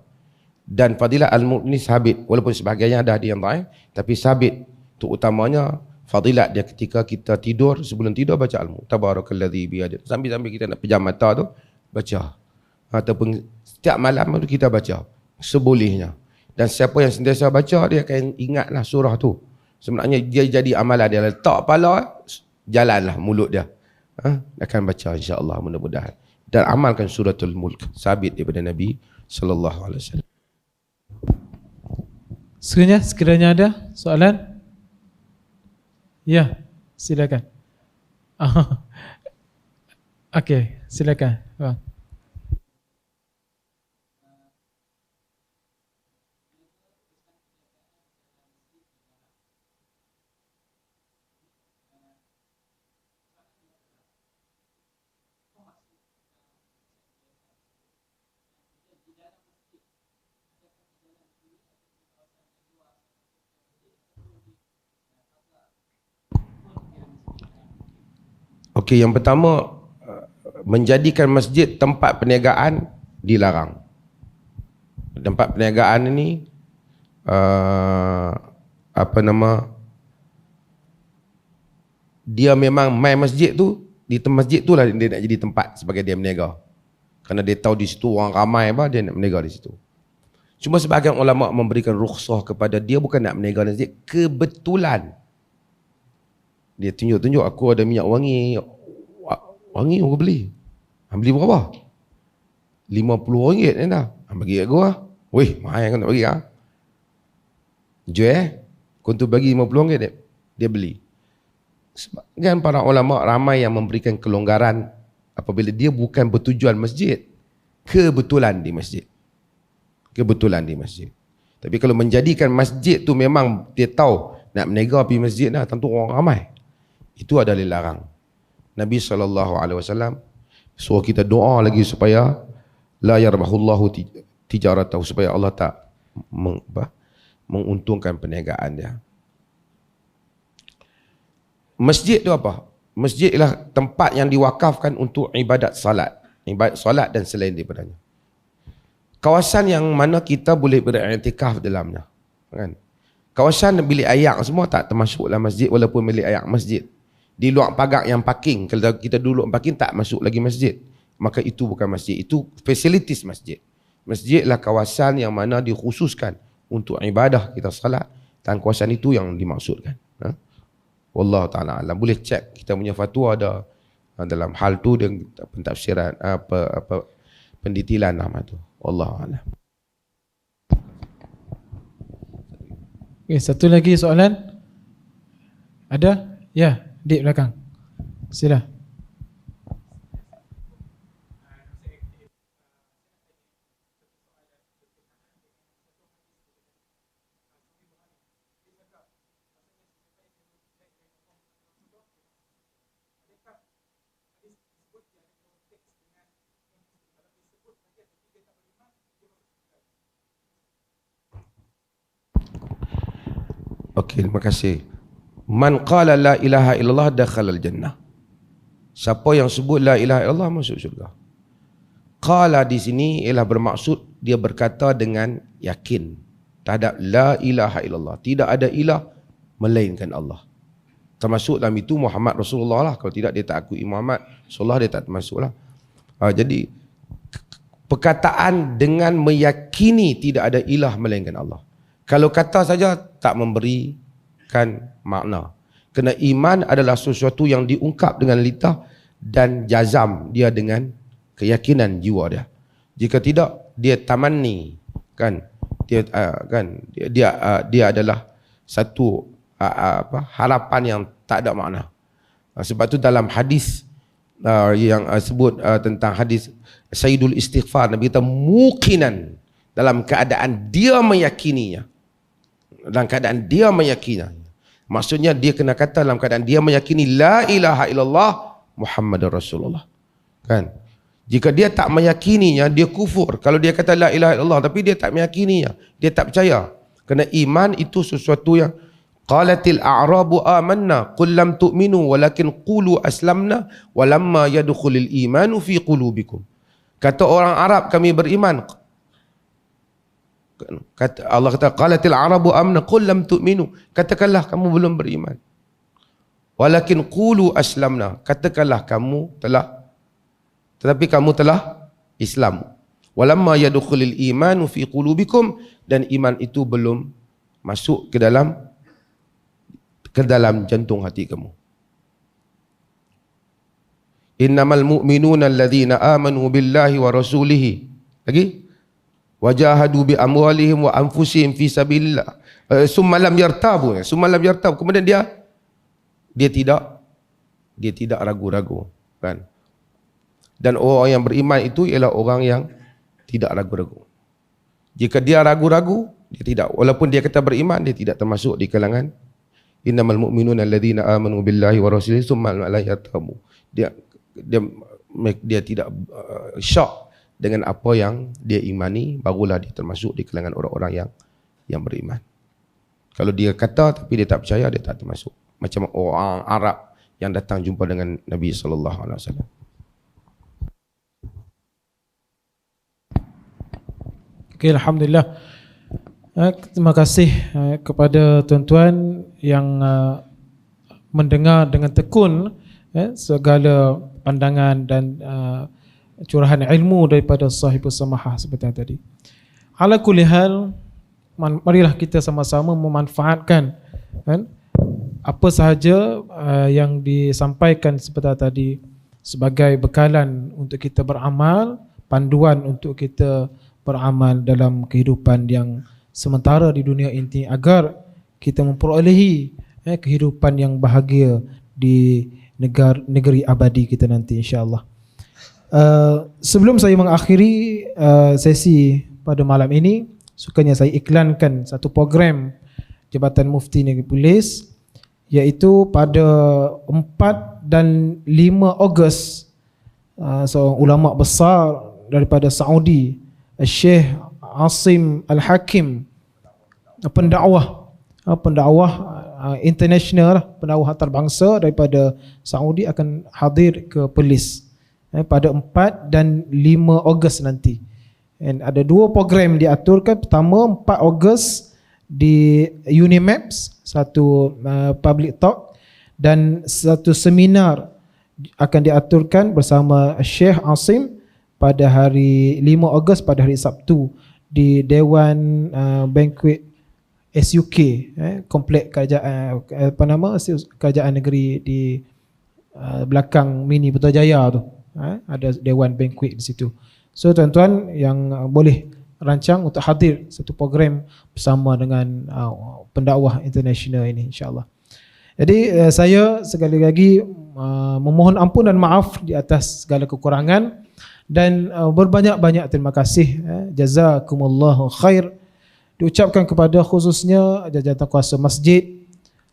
Dan fadilat Al-Mulk ni sabit, walaupun sebahagiannya ada hadis yang lain, tapi sabit. Terutamanya fadilat dia ketika kita tidur, sebelum tidur baca Al-Mulk. Tabarakalladzi biyadihi. Sambil-sambil kita nak pejam mata tu baca. Ataupun setiap malam tu kita baca sebolehnya. Dan siapa yang sentiasa baca, dia akan ingatlah surah tu. Sebenarnya dia jadi amalan dia, letak kepala, jalanlah mulut dia. Akan baca insya-Allah, mudah-mudahan. Dan amalkan suratul Mulk, sabit daripada Nabi sallallahu alaihi wasallam. Sekiranya ada soalan? Ya, silakan. Okey, silakan. Bang. Okey, yang pertama, menjadikan masjid tempat perniagaan dilarang. Tempat perniagaan ini dia memang main masjid tu, di masjid tu lah dia nak jadi tempat sebagai dia berniaga. Kerana dia tahu di situ orang ramai, dia nak berniaga di situ. Cuma sebahagian ulama memberikan rukhsah kepada dia, bukan nak berniaga di masjid, kebetulan dia tunjuk-tunjuk, aku ada minyak wangi. Wangi aku beli. Beli berapa? RM50 ni dah. Bagi aku lah. Weh, mahal kan nak bagi lah. Jual. Kau tu bagi RM50 dia beli. Sebab kan para ulama ramai yang memberikan kelonggaran apabila dia bukan bertujuan masjid. Kebetulan di masjid. Kebetulan di masjid. Tapi kalau menjadikan masjid tu memang dia tahu nak berniaga pergi masjid dah, tentu orang ramai. Itu adalah dilarang. Nabi SAW suruh kita doa lagi supaya la yarbahullahu tijaratahu, supaya Allah tak menguntungkan perniagaan dia. Masjid tu apa? Masjid ialah tempat yang diwakafkan untuk ibadat salat. Ibadat salat dan selain daripadanya. Kawasan yang mana kita boleh beriktikaf dalamnya. Kan? Kawasan bilik ayak semua tak termasuk dalam masjid, walaupun bilik ayak masjid. Di luar pagar yang parking, kalau kita duduk parking tak masuk lagi masjid, maka itu bukan masjid, itu facilities masjid. Masjid adalah kawasan yang mana dikhususkan untuk ibadah kita salat, dan kawasan itu yang dimaksudkan. Wallahu ta'ala alam. Boleh cek kita punya fatwa ada dalam hal tu, dan pentafsiran pendetilan nama tu. Wallahu a'lam. Okay, satu lagi soalan. Ada? Ya, di belakang. Sila. Okey, terima kasih. Man qala la ilaha illallah dakhala al-jannah. Siapa yang sebut la ilaha illallah masuk syurga. Qala di sini ialah bermaksud dia berkata dengan yakin terhadap la ilaha illallah. Tidak ada ilah melainkan Allah. Termasuk dalam itu Muhammad Rasulullah lah. Kalau tidak dia tak akui Muhammad Rasulullah, dia tak termasuk lah. Jadi perkataan dengan meyakini tidak ada ilah melainkan Allah. Kalau kata saja tak memberikan makna. Kerana iman adalah sesuatu yang diungkap dengan lidah dan jazam dia dengan keyakinan jiwa dia. Jika tidak, dia tamanni, kan? Dia adalah satu harapan yang tak ada makna. Sebab tu dalam hadis yang sebut tentang hadis Sayyidul Istighfar, Nabi kata muqinan, dalam keadaan dia meyakininya. Dalam keadaan dia meyakininya. Maksudnya dia kena kata dalam keadaan dia meyakini la ilaha illallah Muhammadur Rasulullah. Kan? Jika dia tak meyakininya, dia kufur. Kalau dia kata la ilaha illallah tapi dia tak meyakininya, dia tak percaya. Kerana iman itu sesuatu yang qalatil a'rabu amanna qul lam tu'minu walakin qulu aslamna walamma yadkhulul imanu fi qulubikum. Kata orang Arab kami beriman. Kata Allah kata qalatil a'rabu amanna qul lam tu'minu. Katakanlah kamu belum beriman. Walakin qulu aslamna. Katakanlah kamu telah, tetapi kamu telah Islam. Walamma yadkhulul imanu fi qulubikum, dan iman itu belum masuk ke dalam jantung hati kamu. Innamal mu'minuna alladhina amanu billahi wa rasulihi. Lagi? Wajahadu bi amwalihim wa anfusihim fi sabilillah. Summa lam yartabu. Kemudian dia tidak ragu-ragu, kan? Dan orang yang beriman itu ialah orang yang tidak ragu-ragu. Jika dia ragu-ragu, dia tidak. Walaupun dia kata beriman, dia tidak termasuk di kalangan innamal mu'minuna alladhina amanu billahi wa rasulihi tsumma la yartabu. Dia tidak syak dengan apa yang dia imani, barulah dia termasuk di kalangan orang-orang yang beriman. Kalau dia kata tapi dia tak percaya, dia tak termasuk. Macam orang Arab yang datang jumpa dengan Nabi sallallahu alaihi wasallam. Okay, Alhamdulillah. Terima kasih kepada tuan-tuan yang mendengar dengan tekun segala pandangan dan curahan ilmu daripada sahibus samahah seperti yang tadi. Ala kulli hal, marilah kita sama-sama memanfaatkan, kan, apa sahaja yang disampaikan seperti tadi sebagai bekalan untuk kita beramal, panduan untuk kita beramal dalam kehidupan yang sementara di dunia ini, agar kita memperolehi kehidupan yang bahagia di negeri abadi kita nanti, insya-Allah. Sebelum saya mengakhiri sesi pada malam ini, sukanya saya iklankan satu program Jabatan Mufti Negeri Perlis, iaitu pada 4 dan 5 Ogos seorang ulama besar daripada Saudi, Syekh Asim Al-Hakim, pendakwah international, pendakwah antarabangsa daripada Saudi, akan hadir ke Perlis pada 4 dan 5 Ogos nanti. Dan ada 2 program diaturkan. Pertama 4 Ogos di Unimaps, satu public talk, dan satu seminar akan diaturkan bersama Syekh Asim pada hari 5 Ogos, pada hari Sabtu, di Dewan Banquet SUK, komplek kerajaan kerajaan negeri di belakang Mini Putrajaya tu. Ada Dewan Banquet di situ. So tuan-tuan yang boleh rancang untuk hadir satu program bersama dengan pendakwah international ini, insya-Allah. Jadi saya sekali lagi memohon ampun dan maaf di atas segala kekurangan, dan berbanyak-banyak terima kasih, jazakumullahu khair diucapkan kepada khususnya jawatan kuasa masjid,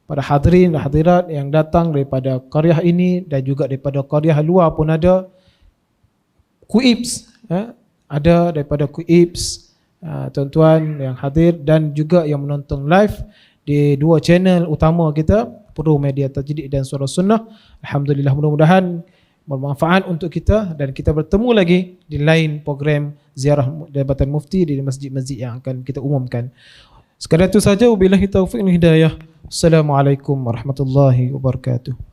pada hadirin dan hadirat yang datang daripada qaryah ini dan juga daripada qaryah luar pun ada. Kuips ada daripada Kuips, tuan-tuan yang hadir dan juga yang menonton live di dua channel utama kita, Pro Media Tajdiid dan Suara Sunnah. Alhamdulillah, mudah-mudahan bermanfaat untuk kita dan kita bertemu lagi di lain program ziarah Jabatan Mufti di masjid-masjid yang akan kita umumkan. Sekadar itu saja, wabillahi taufiq wal hidayah. Assalamualaikum warahmatullahi wabarakatuh.